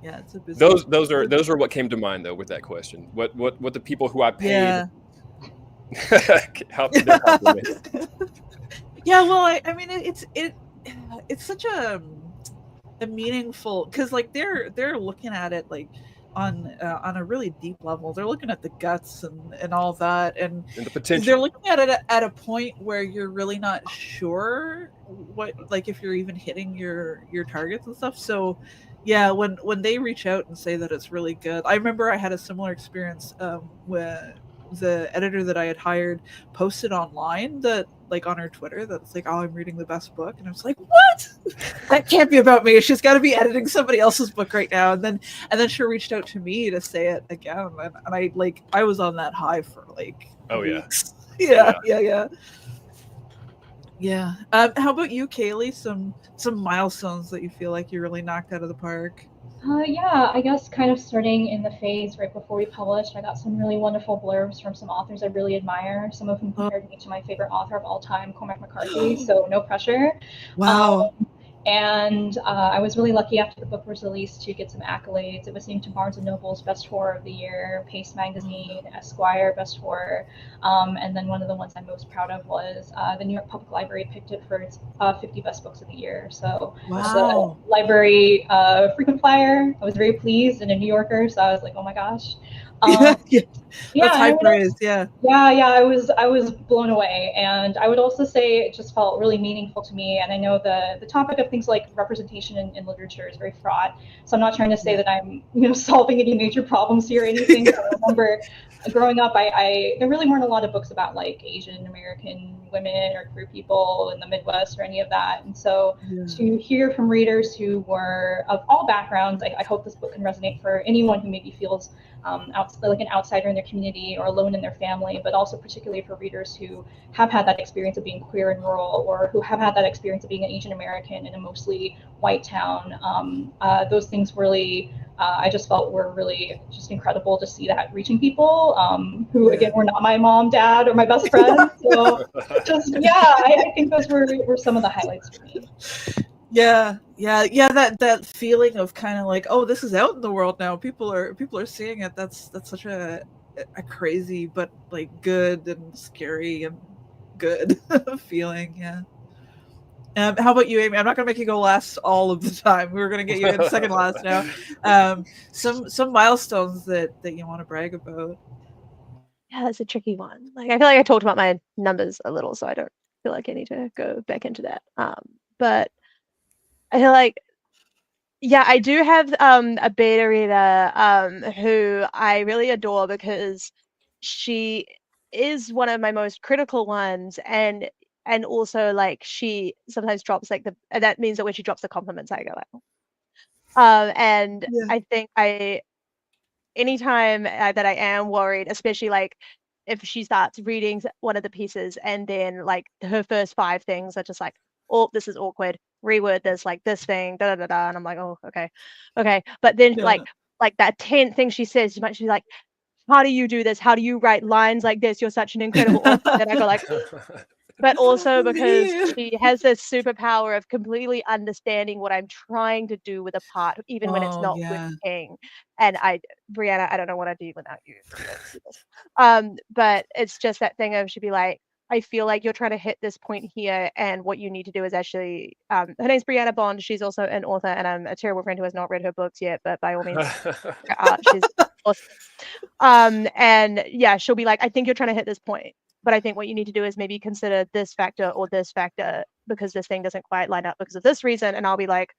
Speaker 2: it's a busy.
Speaker 4: Those are what came to mind though with that question. What the people who I paid.
Speaker 2: Yeah.
Speaker 4: How
Speaker 2: Yeah, well, I mean, it's such a meaningful, because like they're looking at it like on a really deep level. They're looking at the guts and all that, and
Speaker 4: the potential.
Speaker 2: They're looking at it at a point where you're really not sure what, like, if you're even hitting your targets and stuff. So yeah, when they reach out and say that it's really good, I remember I had a similar experience where the editor that I had hired posted online that, like, on her Twitter, that's like, "Oh, I'm reading the best book," and I was like, "What? That can't be about me. She's got to be editing somebody else's book right now." And then she reached out to me to say it again, and I was on that high for like weeks. Yeah. How about you, Kailee? Some milestones that you feel like you really knocked out of the park?
Speaker 5: Yeah, I guess kind of starting in the phase right before we published, I got some really wonderful blurbs from some authors I really admire, some of whom compared me to my favorite author of all time, Cormac McCarthy, so no pressure.
Speaker 2: Wow.
Speaker 5: And I was really lucky after the book was released to get some accolades. It was named to Barnes & Noble's Best Horror of the Year, Pace Magazine, Esquire Best Horror, and then one of the ones I'm most proud of was the New York Public Library picked it for its 50 Best Books of the Year. So
Speaker 2: wow.
Speaker 5: The library frequent flyer, I was very pleased, and a New Yorker, so I was like, oh my gosh.
Speaker 2: That's high praise. Yeah,
Speaker 5: I was blown away, and I would also say it just felt really meaningful to me. And I know the topic of things like representation in literature is very fraught, so I'm not trying to say that I'm solving any major problems here or anything. But I remember growing up, there really weren't a lot of books about like Asian American women or queer people in the Midwest or any of that. And so to hear from readers who were of all backgrounds, I hope this book can resonate for anyone who maybe feels like an outsider in their community or alone in their family, but also particularly for readers who have had that experience of being queer and rural, or who have had that experience of being an Asian American in a mostly white town. Those things really, I just felt were really just incredible to see that reaching people who, again, were not my mom, dad, or my best friend. So I think those were some of the highlights for me.
Speaker 2: Yeah. That feeling of kind of like, oh, this is out in the world now. People are seeing it. That's such a crazy but like good and scary and good feeling. Yeah. How about you, Aimee? I'm not gonna make you go last all of the time. We're gonna get you in second last now. Some milestones that you want to brag about.
Speaker 3: Yeah, that's a tricky one. Like, I feel like I talked about my numbers a little, so I don't feel like I need to go back into that. But I feel like, yeah, I do have a beta reader who I really adore, because she is one of my most critical ones, and also like she sometimes drops like and that means that when she drops the compliments, I go like, and I think anytime that I am worried, especially like if she starts reading one of the pieces and then like her first 5 things are just like, oh, this is awkward, reword this, like this thing, da da da da, and I'm like, oh, okay. But then like that 10th thing she says, she might be like, how do you do this? How do you write lines like this? You're such an incredible author. And I go like, but also because she has this superpower of completely understanding what I'm trying to do with a part, even when it's not working. And Brianna, I don't know what I'd do without you. But it's just that thing of, she'd be like, I feel like you're trying to hit this point here, and what you need to do is actually, her name's Brianna Bond. She's also an author, and I'm a terrible friend who has not read her books yet, but by all means, she's Awesome. And yeah, she'll be like, I think you're trying to hit this point, but I think what you need to do is maybe consider this factor or this factor because this thing doesn't quite line up because of this reason. And I'll be like,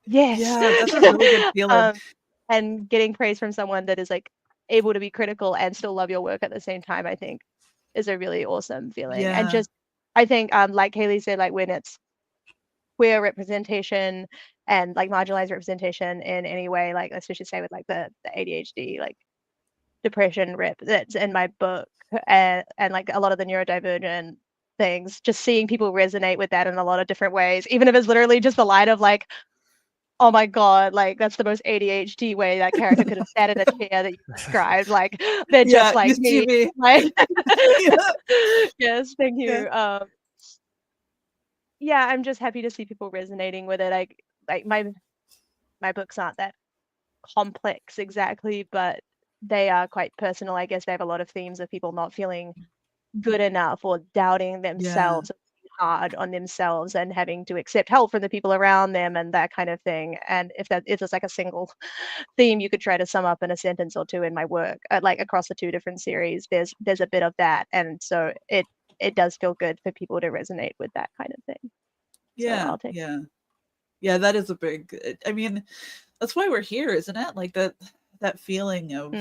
Speaker 3: yes.
Speaker 2: Yeah, that's a really good feeling.
Speaker 3: And getting praise from someone that is like able to be critical and still love your work at the same time, I think is a really awesome feeling.
Speaker 2: Yeah.
Speaker 3: And just, I think, like Kailee said, like when it's queer representation and like marginalized representation in any way, like especially say with like the ADHD, like depression rep that's in my book, and like a lot of the neurodivergent things, just seeing people resonate with that in a lot of different ways, even if it's literally just the line of like, oh my god, like that's the most ADHD way that character could have sat in a chair that you described. Like they're just like me. Like, yes, thank you. Yeah, I'm just happy to see people resonating with it. Like my books aren't that complex exactly, but they are quite personal. I guess they have a lot of themes of people not feeling good enough or doubting themselves, hard on themselves and having to accept help from the people around them and that kind of thing. And if it's like a single theme you could try to sum up in a sentence or two in my work, like across the 2 different series, there's a bit of that. And so it does feel good for people to resonate with that kind of thing.
Speaker 2: Yeah,
Speaker 3: so
Speaker 2: yeah, that is a big, I mean, that's why we're here, isn't it? Like that feeling of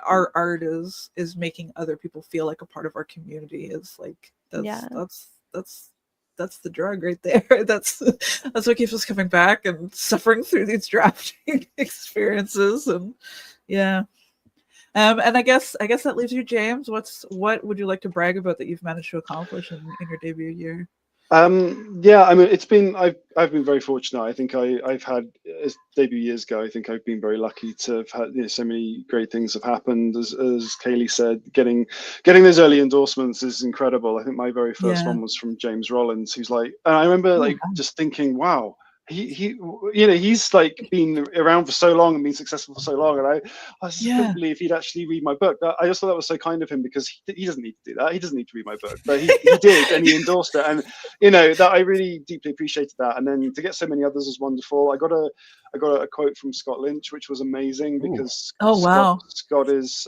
Speaker 2: our art is making other people feel like a part of our community is like, that's the drug right there. That's what keeps us coming back and suffering through these drafting experiences. And and I guess that leaves you, James. What would you like to brag about that you've managed to accomplish in your debut year?
Speaker 7: Yeah, I mean, I've been very fortunate. I think I've had, as debut years go, I think I've been very lucky to have had, so many great things have happened. As Kailee said, getting those early endorsements is incredible. I think my very first one was from James Rollins, who's like, and I remember like just thinking, wow, he's like been around for so long and been successful for so long, and I just couldn't believe he'd actually read my book. I just thought that was so kind of him, because he doesn't need to do that. He doesn't need to read my book, but he did, and he endorsed it, and that I really deeply appreciated that. And then to get so many others was wonderful. I got a quote from Scott Lynch, which was amazing, because Scott is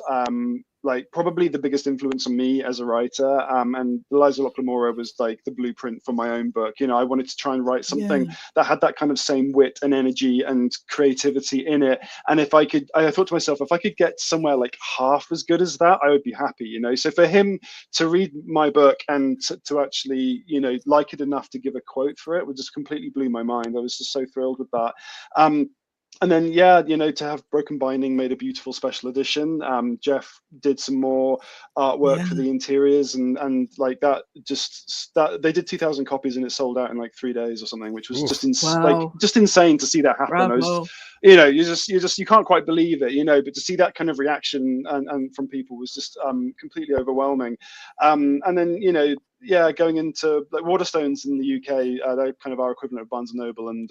Speaker 7: like probably the biggest influence on me as a writer, and Liza Locklamora was like the blueprint for my own book. I wanted to try and write something that had that kind of same wit and energy and creativity in it, and I thought to myself, if I could get somewhere like half as good as that, I would be happy. So for him to read my book and to actually like it enough to give a quote for it, would just completely blew my mind. I was just so thrilled with that. And then, to have Broken Binding made a beautiful special edition. Jeff did some more artwork for the interiors, and like that. They did 2,000 copies, and it sold out in like 3 days or something, which was just insane to see that happen. You can't quite believe it, but to see that kind of reaction and from people was just completely overwhelming. And then going into like Waterstones in the UK, they're kind of our equivalent of Barnes & Noble, and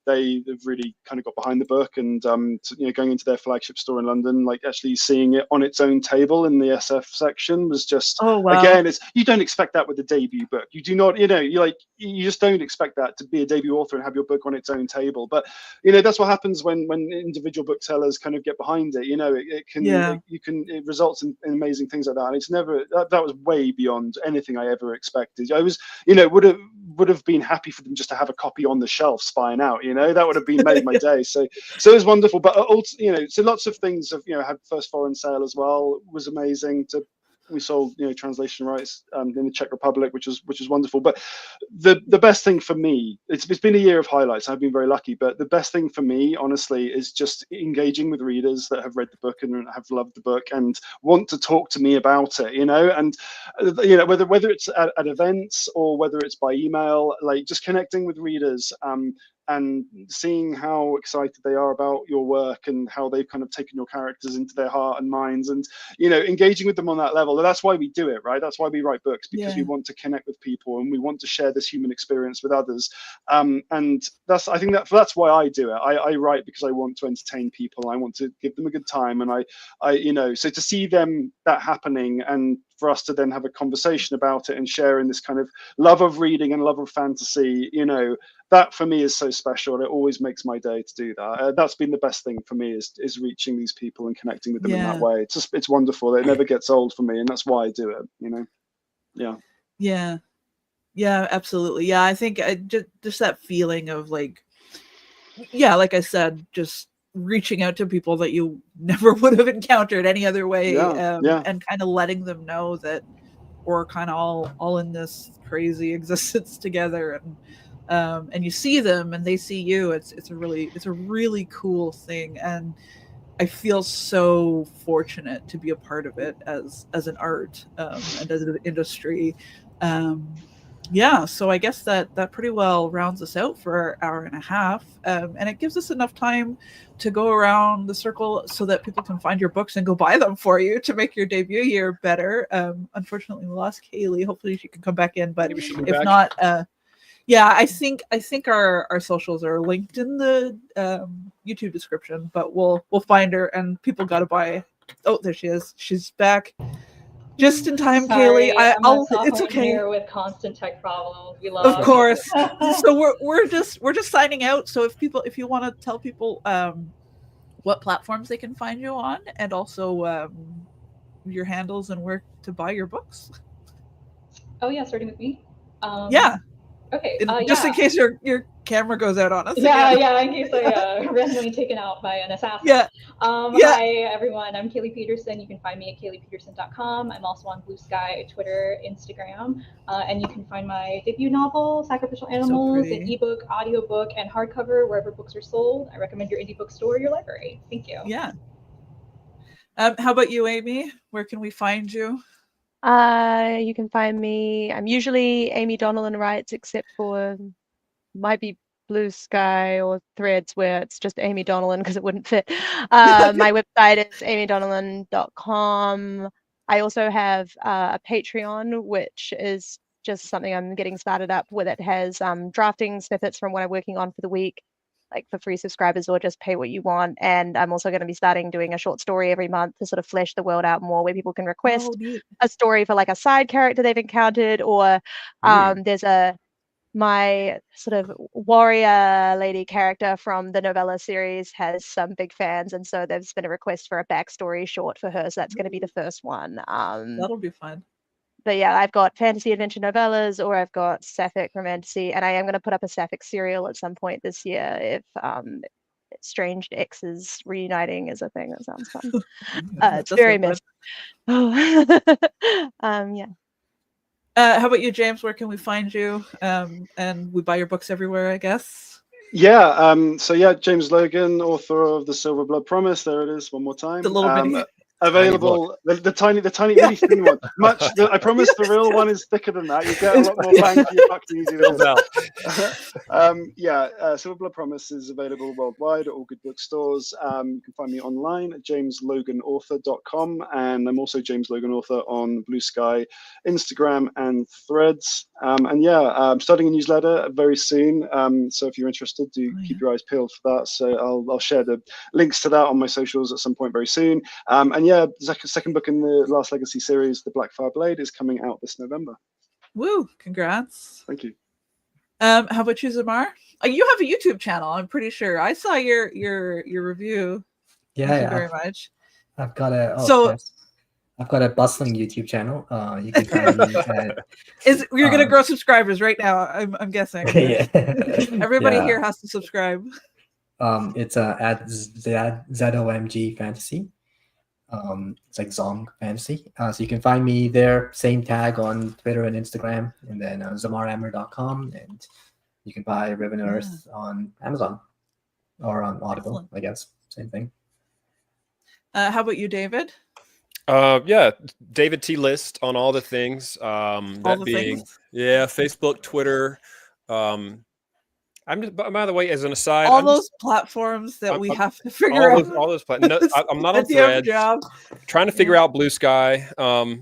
Speaker 7: they've really kind of got behind the book, and going into their flagship store in London, like actually seeing it on its own table in the SF section was just, again, you don't expect that with a debut book. You do not, you just don't expect that to be a debut author and have your book on its own table. But that's what happens when individual booksellers kind of get behind it. It results in amazing things like that, and it's never that was way beyond anything I ever expected. I was would have been happy for them just to have a copy on the shelf spying out. That would have been made my day. So it was wonderful. But also, so lots of things have had first foreign sale as well. It was amazing. We sold translation rights in the Czech Republic, which was wonderful. But the best thing for me, it's been a year of highlights. I've been very lucky, but the best thing for me, honestly, is just engaging with readers that have read the book and have loved the book and want to talk to me about it. And whether it's at events or whether it's by email, like just connecting with readers and seeing how excited they are about your work and how they've kind of taken your characters into their heart and minds, and engaging with them on that level. That's why we do it, right? That's why we write books, because we want to connect with people and we want to share this human experience with others. And I think that's why I do it. I write because I want to entertain people. I want to give them a good time, and I so to see that happening, and for us to then have a conversation about it and share in this kind of love of reading and love of fantasy, you know, that for me is so special. And it always makes my day to do that. That's been the best thing for me is reaching these people and connecting with them in that way. It's wonderful. It never gets old for me, and that's why I do it, you know.
Speaker 2: Yeah, absolutely. Yeah, I think just that feeling of like, like I said, just reaching out to people that you never would have encountered any other way, and kind of letting them know that we're kind of all in this crazy existence together, and you see them and they see you. It's a really cool thing, and I feel so fortunate to be a part of it as an art and as an industry. So I guess that pretty well rounds us out for an hour and a half, and it gives us enough time to go around the circle so that people can find your books and go buy them for you to make your debut year better. Unfortunately, we lost Kailee. Hopefully she can come back in, but if not, I think our socials are linked in the YouTube description, but we'll find her, and people got to buy. Oh, there she is. She's back. Just in time,
Speaker 5: Sorry,
Speaker 2: Kailee. It's okay.
Speaker 5: Here with constant tech problems, we love.
Speaker 2: Of course. So we're just signing out. So if you want to tell people what platforms they can find you on, and also your handles and where to buy your books.
Speaker 5: Oh yeah, starting with me. Okay.
Speaker 2: Just in case your camera goes out on us.
Speaker 5: Yeah, in case I randomly taken out by an assassin. Hi everyone, I'm Kailee Pedersen. You can find me at KaileePedersen.com. I'm also on Blue Sky, Twitter, Instagram, and you can find my debut novel, Sacrificial Animals, an ebook, audiobook, and hardcover wherever books are sold. I recommend your indie bookstore or your library. Thank you.
Speaker 2: Yeah. How about you, Aimee? Where can we find you?
Speaker 3: You can find me. I'm usually Aimee Donnellan writes, except for might be Blue Sky or Threads where it's just Aimee Donnellan because it wouldn't fit. My website is aimeedonnellan.com. I also have a Patreon, which is just something I'm getting started up with. It has drafting snippets from what I'm working on for the week, like for free subscribers, or just pay what you want. And I'm also going to be starting doing a short story every month to sort of flesh the world out more, where people can request a story for like a side character they've encountered, or there's my sort of warrior lady character from the novella series has some big fans, and so there's been a request for a backstory short for her, so that's going to be the first one.
Speaker 2: That'll be fun.
Speaker 3: But yeah, I've got fantasy adventure novellas, or I've got sapphic romantasy, and I am going to put up a sapphic serial at some point this year if Strange Exes reuniting is a thing. That sounds fun. It's very missed. Yeah.
Speaker 2: How about you, James? Where can we find you? And we buy your books everywhere, I guess.
Speaker 7: James Logan, author of The Silver Blood Promise. There it is, one more time.
Speaker 2: The little mini.
Speaker 7: Available, the tiny really thin one. I promise the real one is thicker than that. You get a lot more bang for your buck using it. Silver Blood Promise is available worldwide at all good bookstores. You can find me online at jamesloganauthor.com, and I'm also James Logan Author on Blue Sky, Instagram, and Threads. I'm starting a newsletter very soon. So if you're interested, do keep your eyes peeled for that. So I'll share the links to that on my socials at some point very soon. The second book in the Last Legacy series, The Blackfire Blade, is coming out this November.
Speaker 2: Woo! Congrats.
Speaker 7: Thank you.
Speaker 2: How about you, Zammar? You have a YouTube channel, I'm pretty sure. I saw your review. Thank you very much.
Speaker 6: I've got I've got a bustling YouTube channel. You can find me at,
Speaker 2: you're gonna grow subscribers right now, I'm guessing. Everybody here has to subscribe.
Speaker 6: It's at ZOMG Fantasy. It's like Zong Fantasy. So you can find me there, same tag on Twitter and Instagram, and then ZammarAhmer.com, and you can buy Riven Earth on Amazon or on Audible. Excellent. I guess same thing.
Speaker 2: How about you, David?
Speaker 4: David T. List on all the things. Facebook, Twitter. I'm just, by the way, as an aside,
Speaker 2: those platforms that we have to figure out.
Speaker 4: All those platforms. No, I'm not on Threads. Trying to figure out Blue Sky. By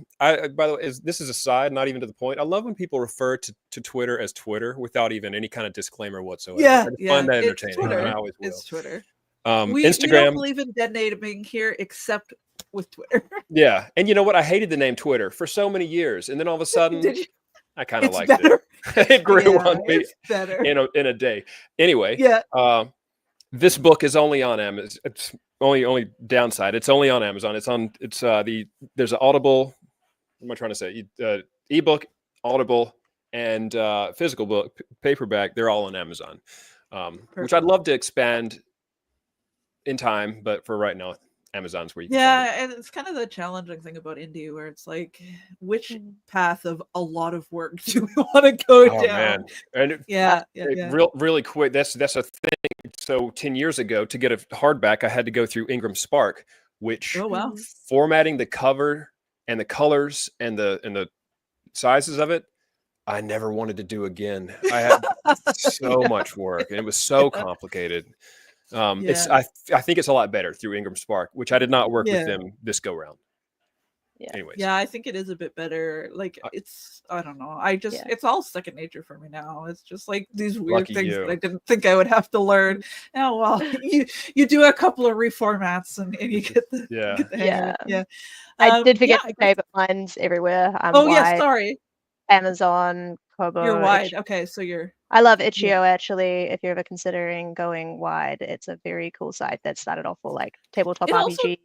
Speaker 4: the way, this is a side, not even to the point. I love when people refer to Twitter as Twitter without even any kind of disclaimer whatsoever. I find that entertaining.
Speaker 2: Twitter.
Speaker 4: I always will.
Speaker 2: It's Twitter.
Speaker 4: Instagram.
Speaker 2: We don't believe in dead naming here, except with Twitter.
Speaker 4: Yeah, and you know what? I hated the name Twitter for so many years, and then all of a sudden,
Speaker 2: Did you?
Speaker 4: I kind of
Speaker 2: It's
Speaker 4: liked
Speaker 2: better.
Speaker 4: it. It grew
Speaker 2: Yeah,
Speaker 4: on me
Speaker 2: it's better.
Speaker 4: in a day. Anyway,
Speaker 2: Yeah.
Speaker 4: this book is only on Amazon. It's only downside. It's only on Amazon. There's an Audible. What am I trying to say? Ebook, Audible, and physical book, paperback. They're all on Amazon, which I'd love to expand in time, but for right now, Amazon's where you can find it.
Speaker 2: And it's kind of the challenging thing about indie, where it's like, which path of a lot of work do we want to go down?
Speaker 4: Man. And really quick, that's a thing. So 10 years ago, to get a hardback, I had to go through Ingram Spark, which formatting the cover and the colors and the sizes of it, I never wanted to do again. I had so much work, and it was so complicated. I think it's a lot better through Ingram Spark, which I did not work with them this go round. Anyways.
Speaker 2: Yeah, I think it is a bit better. Like, I don't know. It's all second nature for me now. It's just like these weird things that I didn't think I would have to learn. Oh, well, you do a couple of reformats and you get the hang of it.
Speaker 3: I did forget to say, but mine's everywhere.
Speaker 2: Sorry.
Speaker 3: Amazon, Kobo.
Speaker 2: You're wide. Okay, so you're...
Speaker 3: I love Itch.io, actually. If you're ever considering going wide, it's a very cool site that started off for like tabletop RPG.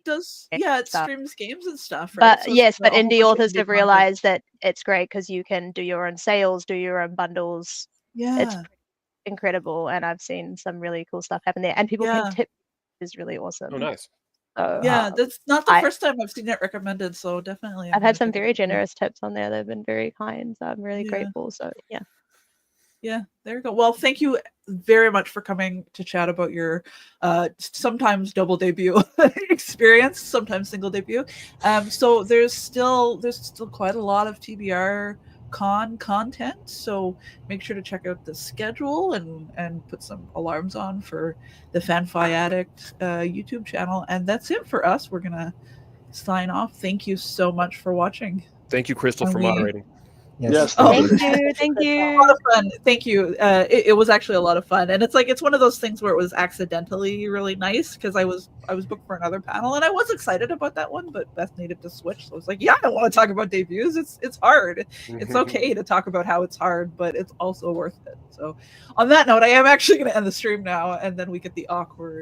Speaker 2: It streams games and stuff, right?
Speaker 3: But indie authors have realized that it's great because you can do your own sales, do your own bundles. It's incredible, and I've seen some really cool stuff happen there, and people can tip, which is really awesome.
Speaker 4: Oh, nice.
Speaker 3: So,
Speaker 2: that's not the first time I've seen it recommended, so definitely.
Speaker 3: I've had some very generous tips on there. They've been very kind, so I'm really grateful. So
Speaker 2: Yeah, there you go. Well, thank you very much for coming to chat about your sometimes double debut experience, sometimes single debut. So there's still quite a lot of TBRCon content. So make sure to check out the schedule and put some alarms on for the FanFiAddict YouTube channel. And that's it for us. We're gonna sign off. Thank you so much for watching.
Speaker 4: Thank you, Crystal, for moderating.
Speaker 7: Yes.
Speaker 3: Thank you.
Speaker 2: A lot of fun. Thank you. It was actually a lot of fun, and it's one of those things where it was accidentally really nice because I was booked for another panel and I was excited about that one, but Beth needed to switch, so I was like, I don't want to talk about debuts. It's hard. It's okay to talk about how it's hard, but it's also worth it. So on that note, I am actually going to end the stream now, and then we get the awkward